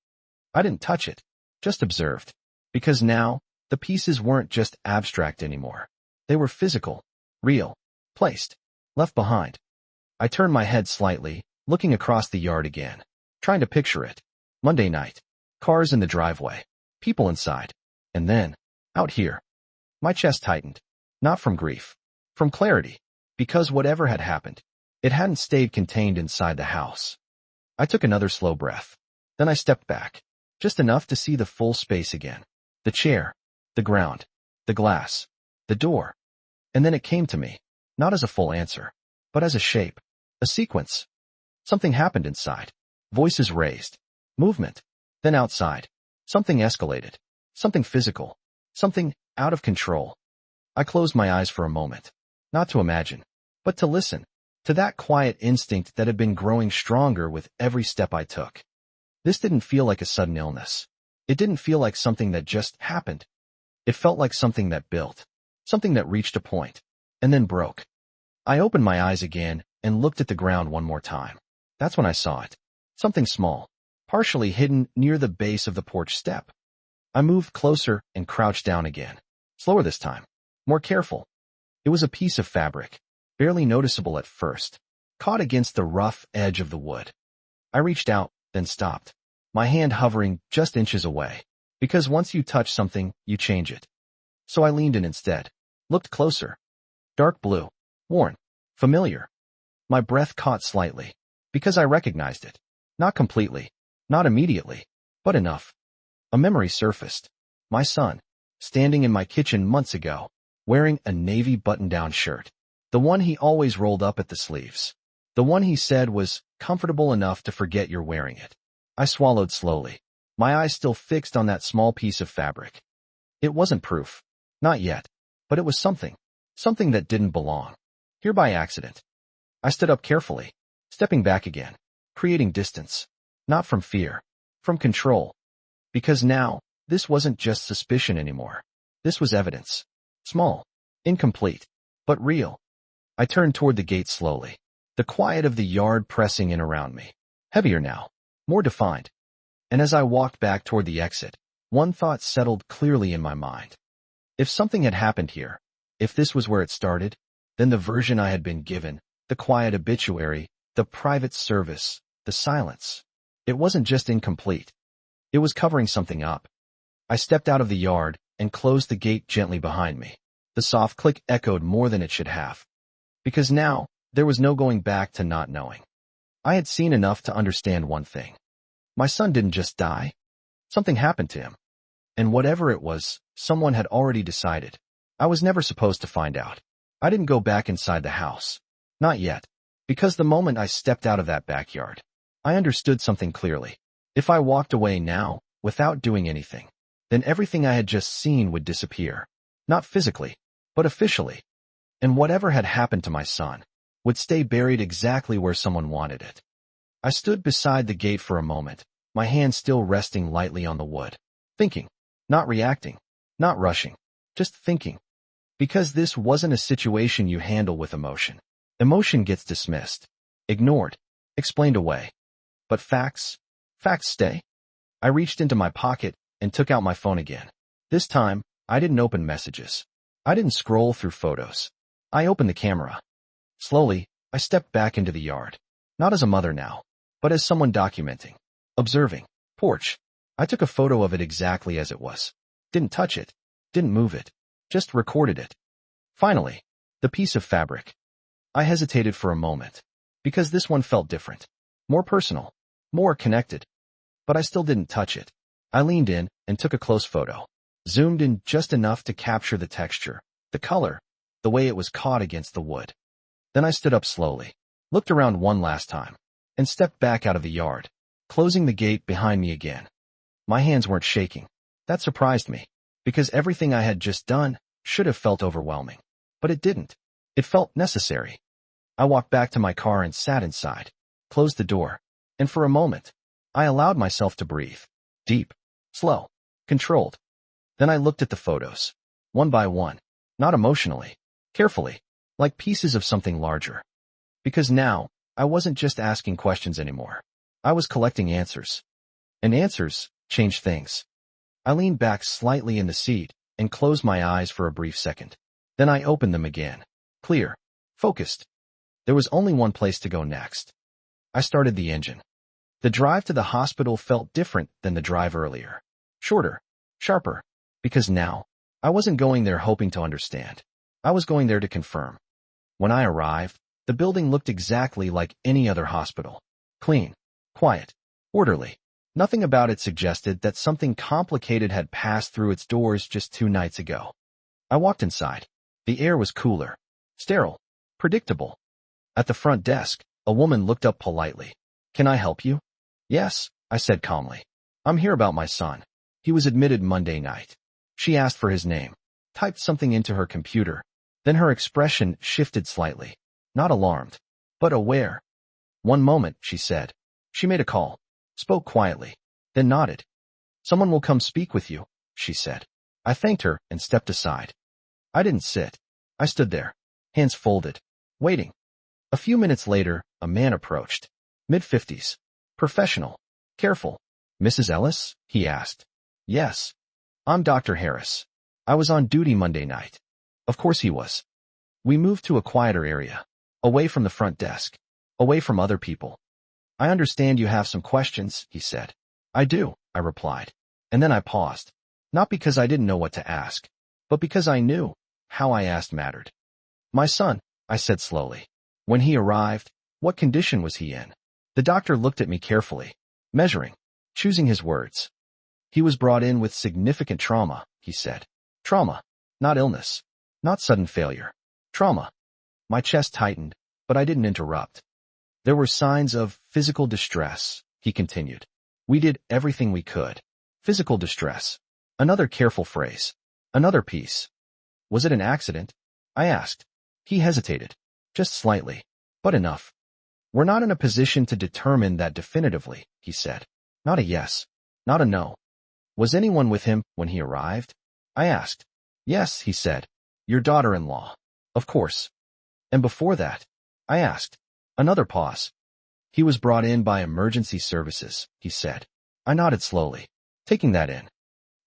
I didn't touch it, just observed, because now, the pieces weren't just abstract anymore. They were physical, real, placed, left behind. I turned my head slightly, looking across the yard again, trying to picture it. Monday night. Cars in the driveway. People inside. And then, out here. My chest tightened. Not from grief. From clarity. Because whatever had happened, it hadn't stayed contained inside the house. I took another slow breath. Then I stepped back. Just enough to see the full space again. The chair. The ground. The glass. The door. And then it came to me. Not as a full answer. But as a shape. A sequence. Something happened inside. Voices raised. Movement. Then outside. Something escalated. Something physical. Something out of control. I closed my eyes for a moment. Not to imagine, but to listen. To that quiet instinct that had been growing stronger with every step I took. This didn't feel like a sudden illness. It didn't feel like something that just happened. It felt like something that built. Something that reached a point. And then broke. I opened my eyes again and looked at the ground one more time. That's when I saw it. Something small. Partially hidden near the base of the porch step. I moved closer and crouched down again. Slower this time. More careful. It was a piece of fabric, barely noticeable at first, caught against the rough edge of the wood. I reached out, then stopped, my hand hovering just inches away, because once you touch something, you change it. So I leaned in instead, looked closer. Dark blue, worn, familiar. My breath caught slightly, because I recognized it. Not completely. Not immediately, but enough. A memory surfaced. My son, standing in my kitchen months ago, wearing a navy button-down shirt. The one he always rolled up at the sleeves. The one he said was comfortable enough to forget you're wearing it. I swallowed slowly, my eyes still fixed on that small piece of fabric. It wasn't proof. Not yet. But it was something. Something that didn't belong. Here by accident. I stood up carefully, stepping back again, creating distance. Not from fear, from control. Because now, this wasn't just suspicion anymore. This was evidence. Small, incomplete, but real. I turned toward the gate slowly, the quiet of the yard pressing in around me. Heavier now, more defined. And as I walked back toward the exit, one thought settled clearly in my mind. If something had happened here, if this was where it started, then the version I had been given, the quiet obituary, the private service, the silence. It wasn't just incomplete. It was covering something up. I stepped out of the yard and closed the gate gently behind me. The soft click echoed more than it should have. Because now, there was no going back to not knowing. I had seen enough to understand one thing. My son didn't just die. Something happened to him. And whatever it was, someone had already decided. I was never supposed to find out. I didn't go back inside the house. Not yet. Because the moment I stepped out of that backyard, I understood something clearly. If I walked away now, without doing anything, then everything I had just seen would disappear. Not physically, but officially. And whatever had happened to my son would stay buried exactly where someone wanted it. I stood beside the gate for a moment, my hand still resting lightly on the wood. Thinking. Not reacting. Not rushing. Just thinking. Because this wasn't a situation you handle with emotion. Emotion gets dismissed, ignored, explained away. But facts stay. I reached into my pocket and took out my phone again. This time, I didn't open messages. I didn't scroll through photos. I opened the camera. Slowly, I stepped back into the yard. Not as a mother now, but as someone documenting, observing. Porch. I took a photo of it exactly as it was. Didn't touch it. Didn't move it. Just recorded it. Finally, the piece of fabric. I hesitated for a moment, because this one felt different. More personal. More connected. But I still didn't touch it. I leaned in and took a close photo. Zoomed in just enough to capture the texture, the color, the way it was caught against the wood. Then I stood up slowly, looked around one last time, and stepped back out of the yard, closing the gate behind me again. My hands weren't shaking. That surprised me, because everything I had just done should have felt overwhelming. But it didn't. It felt necessary. I walked back to my car and sat inside, closed the door, and for a moment, I allowed myself to breathe. Deep, slow, controlled. Then I looked at the photos. One by one. Not emotionally. Carefully. Like pieces of something larger. Because now, I wasn't just asking questions anymore. I was collecting answers. And answers change things. I leaned back slightly in the seat and closed my eyes for a brief second. Then I opened them again. Clear. Focused. There was only one place to go next. I started the engine. The drive to the hospital felt different than the drive earlier. Shorter. Sharper. Because now, I wasn't going there hoping to understand. I was going there to confirm. When I arrived, the building looked exactly like any other hospital. Clean. Quiet. Orderly. Nothing about it suggested that something complicated had passed through its doors just 2 nights ago. I walked inside. The air was cooler. Sterile. Predictable. At the front desk, a woman looked up politely. "Can I help you?" "Yes," I said calmly. "I'm here about my son. He was admitted Monday night." She asked for his name, typed something into her computer. Then her expression shifted slightly. Not alarmed, but aware. "One moment," she said. She made a call, spoke quietly, then nodded. "Someone will come speak with you," she said. I thanked her and stepped aside. I didn't sit. I stood there, hands folded, waiting. A few minutes later, a man approached. Mid-50s. Professional. Careful. "Mrs. Ellis?" he asked. "Yes. I'm Dr. Harris. I was on duty Monday night." Of course he was. We moved to a quieter area. Away from the front desk. Away from other people. "I understand you have some questions," he said. "I do," I replied. And then I paused. Not because I didn't know what to ask, but because I knew how I asked mattered. "My son," I said slowly. "When he arrived, what condition was he in?" The doctor looked at me carefully, measuring, choosing his words. "He was brought in with significant trauma," he said. "Trauma. Not illness. Not sudden failure. Trauma." My chest tightened, but I didn't interrupt. "There were signs of physical distress," he continued. "We did everything we could." Physical distress. Another careful phrase. Another piece. "Was it an accident?" I asked. He hesitated. Just slightly. But enough. "We're not in a position to determine that definitively," he said. Not a yes. Not a no. "Was anyone with him when he arrived?" I asked. "Yes," he said. "Your daughter-in-law." "Of course." "And before that?" I asked. Another pause. "He was brought in by emergency services," he said. I nodded slowly, taking that in.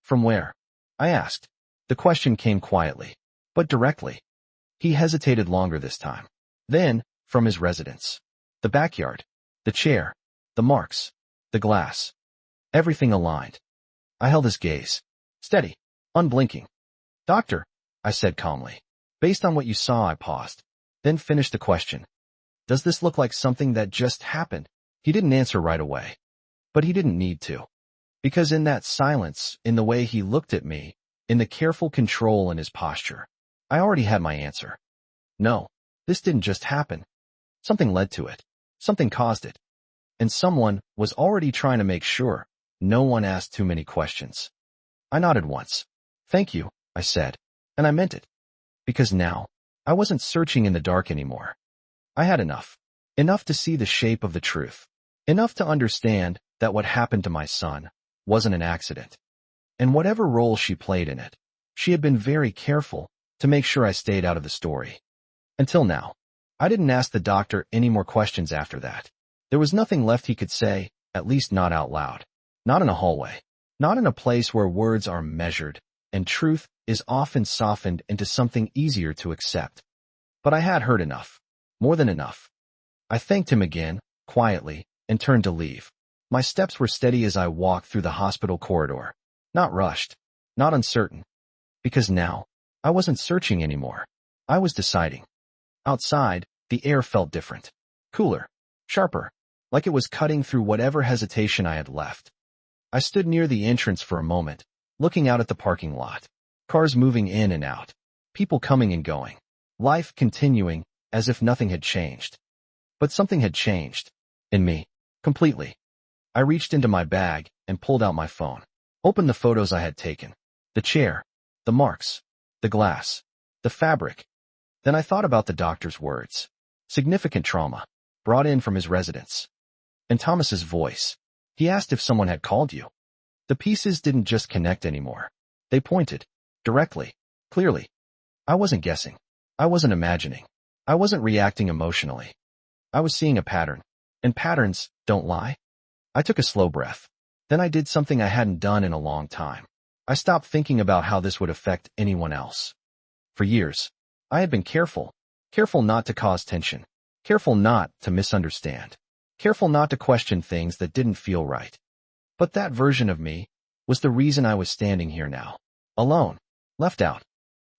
"From where?" I asked. The question came quietly, but directly. He hesitated longer this time. Then, from his residence. The backyard. The chair. The marks. The glass. Everything aligned. I held his gaze. Steady. Unblinking. "Doctor," I said calmly. "Based on what you saw," I paused. Then finished the question. "Does this look like something that just happened?" He didn't answer right away. But he didn't need to. Because in that silence, in the way he looked at me, in the careful control in his posture, I already had my answer. No, this didn't just happen. Something led to it. Something caused it. And someone was already trying to make sure no one asked too many questions. I nodded once. "Thank you," I said, and I meant it. Because now, I wasn't searching in the dark anymore. I had enough. Enough to see the shape of the truth. Enough to understand that what happened to my son wasn't an accident. And whatever role she played in it, she had been very careful to make sure I stayed out of the story. Until now. I didn't ask the doctor any more questions after that. There was nothing left he could say, at least not out loud. Not in a hallway. Not in a place where words are measured, and truth is often softened into something easier to accept. But I had heard enough. More than enough. I thanked him again, quietly, and turned to leave. My steps were steady as I walked through the hospital corridor. Not rushed. Not uncertain. Because now, I wasn't searching anymore. I was deciding. Outside, the air felt different. Cooler. Sharper. Like it was cutting through whatever hesitation I had left. I stood near the entrance for a moment, looking out at the parking lot. Cars moving in and out. People coming and going. Life continuing as if nothing had changed. But something had changed. In me. Completely. I reached into my bag and pulled out my phone. Opened the photos I had taken. The chair. The marks. The glass. The fabric. Then I thought about the doctor's words. Significant trauma. Brought in from his residence. And Thomas's voice. He asked if someone had called you. The pieces didn't just connect anymore. They pointed. Directly. Clearly. I wasn't guessing. I wasn't imagining. I wasn't reacting emotionally. I was seeing a pattern. And patterns don't lie. I took a slow breath. Then I did something I hadn't done in a long time. I stopped thinking about how this would affect anyone else. For years, I had been careful. Careful not to cause tension. Careful not to misunderstand. Careful not to question things that didn't feel right. But that version of me was the reason I was standing here now. Alone. Left out.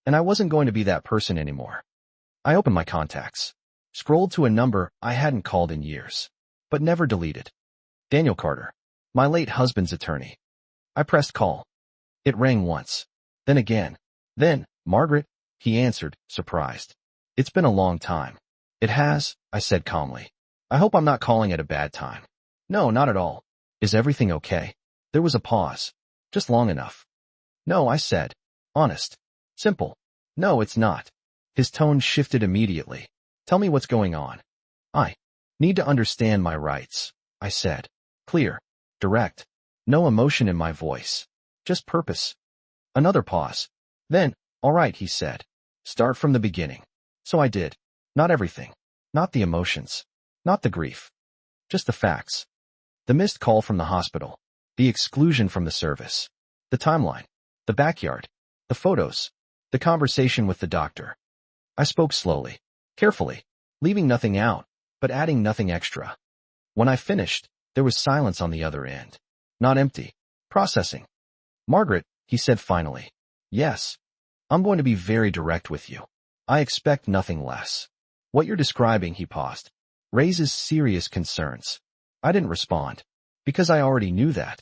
And I wasn't going to be that person anymore. I opened my contacts. Scrolled to a number I hadn't called in years. But never deleted. Daniel Carter. My late husband's attorney. I pressed call. It rang once. Then again. Then, Margaret, he answered, surprised. It's been a long time. It has, I said calmly. I hope I'm not calling at a bad time. No, not at all. Is everything okay? There was a pause. Just long enough. No, I said. Honest. Simple. No, it's not. His tone shifted immediately. Tell me what's going on. I need to understand my rights, I said. Clear. Direct. No emotion in my voice. Just purpose. Another pause. Then, all right, he said. Start from the beginning. So I did. Not everything. Not the emotions. Not the grief. Just the facts. The missed call from the hospital. The exclusion from the service. The timeline. The backyard. The photos. The conversation with the doctor. I spoke slowly. Carefully. Leaving nothing out, but adding nothing extra. When I finished, there was silence on the other end. Not empty. Processing. Margaret, he said finally. Yes. I'm going to be very direct with you. I expect nothing less. What you're describing, he paused, raises serious concerns. I didn't respond, because I already knew that.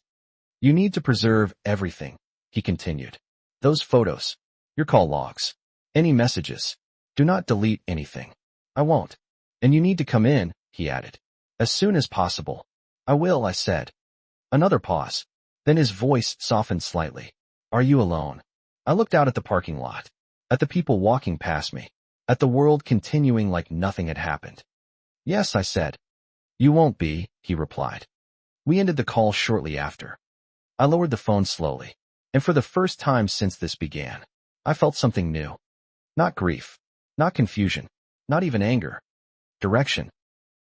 You need to preserve everything, he continued. Those photos, your call logs, any messages. Do not delete anything. I won't. And you need to come in, he added. As soon as possible. I will, I said. Another pause. Then his voice softened slightly. Are you alone? I looked out at the parking lot. At the people walking past me. At the world continuing like nothing had happened. Yes, I said. You won't be, he replied. We ended the call shortly after. I lowered the phone slowly. And for the first time since this began, I felt something new. Not grief. Not confusion. Not even anger. Direction.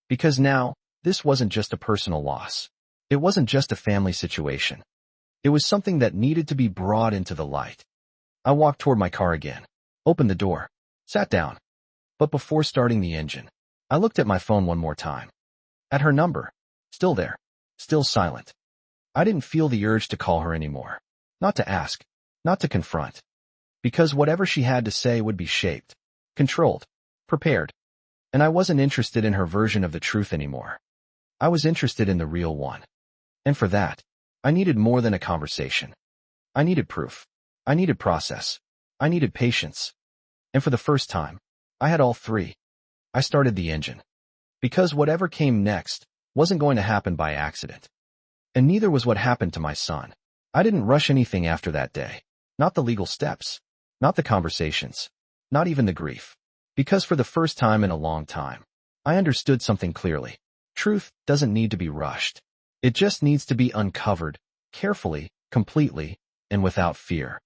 Because now, this wasn't just a personal loss. It wasn't just a family situation. It was something that needed to be brought into the light. I walked toward my car again, opened the door, sat down. But before starting the engine, I looked at my phone one more time. At her number. Still there. Still silent. I didn't feel the urge to call her anymore. Not to ask. Not to confront. Because whatever she had to say would be shaped, controlled, prepared. And I wasn't interested in her version of the truth anymore. I was interested in the real one. And for that, I needed more than a conversation. I needed proof. I needed process. I needed patience. And for the first time, I had all three. I started the engine. Because whatever came next wasn't going to happen by accident. And neither was what happened to my son. I didn't rush anything after that day. Not the legal steps. Not the conversations. Not even the grief. Because for the first time in a long time, I understood something clearly. Truth doesn't need to be rushed. It just needs to be uncovered, carefully, completely, and without fear.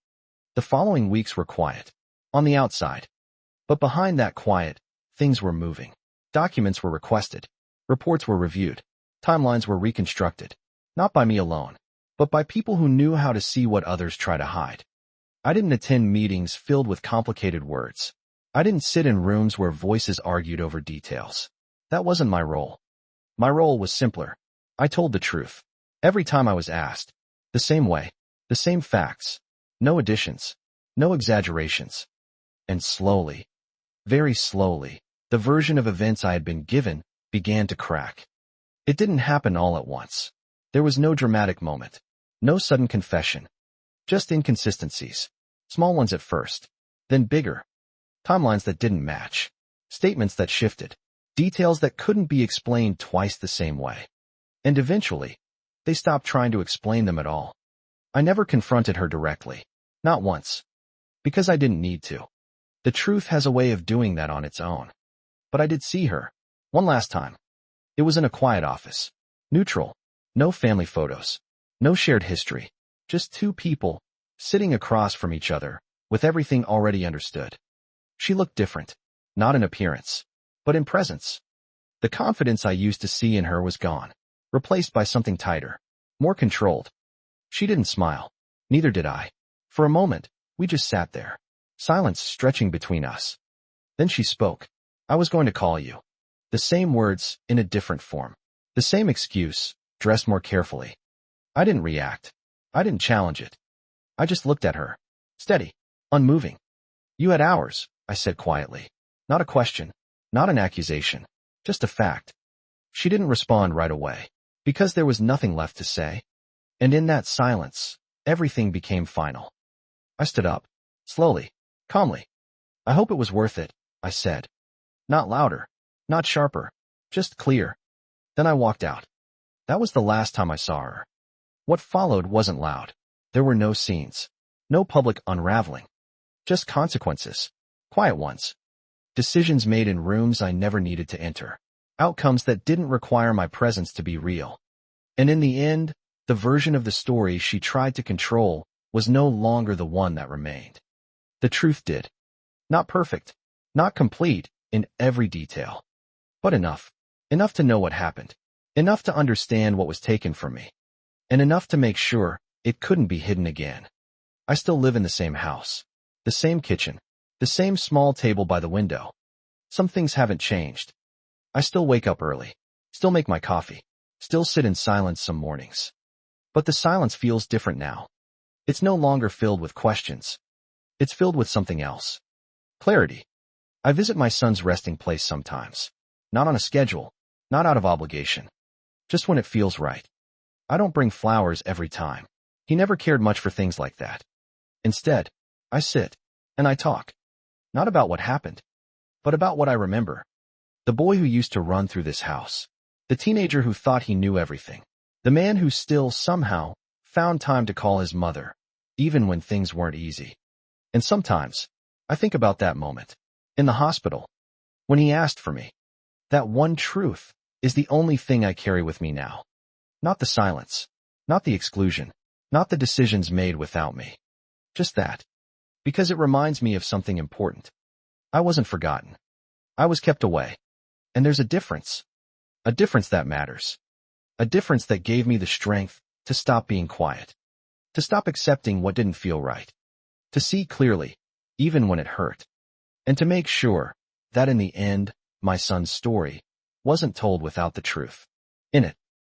The following weeks were quiet. On the outside. But behind that quiet, things were moving. Documents were requested. Reports were reviewed. Timelines were reconstructed. Not by me alone, but by people who knew how to see what others try to hide. I didn't attend meetings filled with complicated words. I didn't sit in rooms where voices argued over details. That wasn't my role. My role was simpler. I told the truth. Every time I was asked. The same way. The same facts. No additions. No exaggerations. And slowly, very slowly, the version of events I had been given began to crack. It didn't happen all at once. There was no dramatic moment. No sudden confession. Just inconsistencies. Small ones at first. Then bigger. Timelines that didn't match. Statements that shifted. Details that couldn't be explained twice the same way. And eventually, they stopped trying to explain them at all. I never confronted her directly. Not once. Because I didn't need to. The truth has a way of doing that on its own. But I did see her. One last time. It was in a quiet office. Neutral. No family photos. No shared history. Just two people, sitting across from each other, with everything already understood. She looked different. Not in appearance, but in presence. The confidence I used to see in her was gone, replaced by something tighter, more controlled. She didn't smile. Neither did I. For a moment, we just sat there, silence stretching between us. Then she spoke. I was going to call you. The same words, in a different form. The same excuse, dressed more carefully. I didn't react. I didn't challenge it. I just looked at her. Steady. Unmoving. You had hours, I said quietly. Not a question. Not an accusation. Just a fact. She didn't respond right away, because there was nothing left to say. And in that silence, everything became final. I stood up. Slowly. Calmly. I hope it was worth it, I said. Not louder. Not sharper. Just clear. Then I walked out. That was the last time I saw her. What followed wasn't loud. There were no scenes. No public unraveling. Just consequences. Quiet ones. Decisions made in rooms I never needed to enter. Outcomes that didn't require my presence to be real. And in the end, the version of the story she tried to control was no longer the one that remained. The truth did. Not perfect. Not complete in every detail. But enough. Enough to know what happened. Enough to understand what was taken from me. And enough to make sure it couldn't be hidden again. I still live in the same house. The same kitchen. The same small table by the window. Some things haven't changed. I still wake up early. Still make my coffee. Still sit in silence some mornings. But the silence feels different now. It's no longer filled with questions. It's filled with something else. Clarity. I visit my son's resting place sometimes. Not on a schedule. Not out of obligation. Just when it feels right. I don't bring flowers every time. He never cared much for things like that. Instead, I sit. And I talk. Not about what happened. But about what I remember. The boy who used to run through this house. The teenager who thought he knew everything. The man who still, somehow, found time to call his mother, even when things weren't easy. And sometimes, I think about that moment. In the hospital. When he asked for me. That one truth is the only thing I carry with me now. Not the silence. Not the exclusion. Not the decisions made without me. Just that. Because it reminds me of something important. I wasn't forgotten. I was kept away. And there's a difference. A difference that matters. A difference that gave me the strength to stop being quiet. To stop accepting what didn't feel right. To see clearly, even when it hurt. And to make sure that in the end, my son's story wasn't told without the truth in it.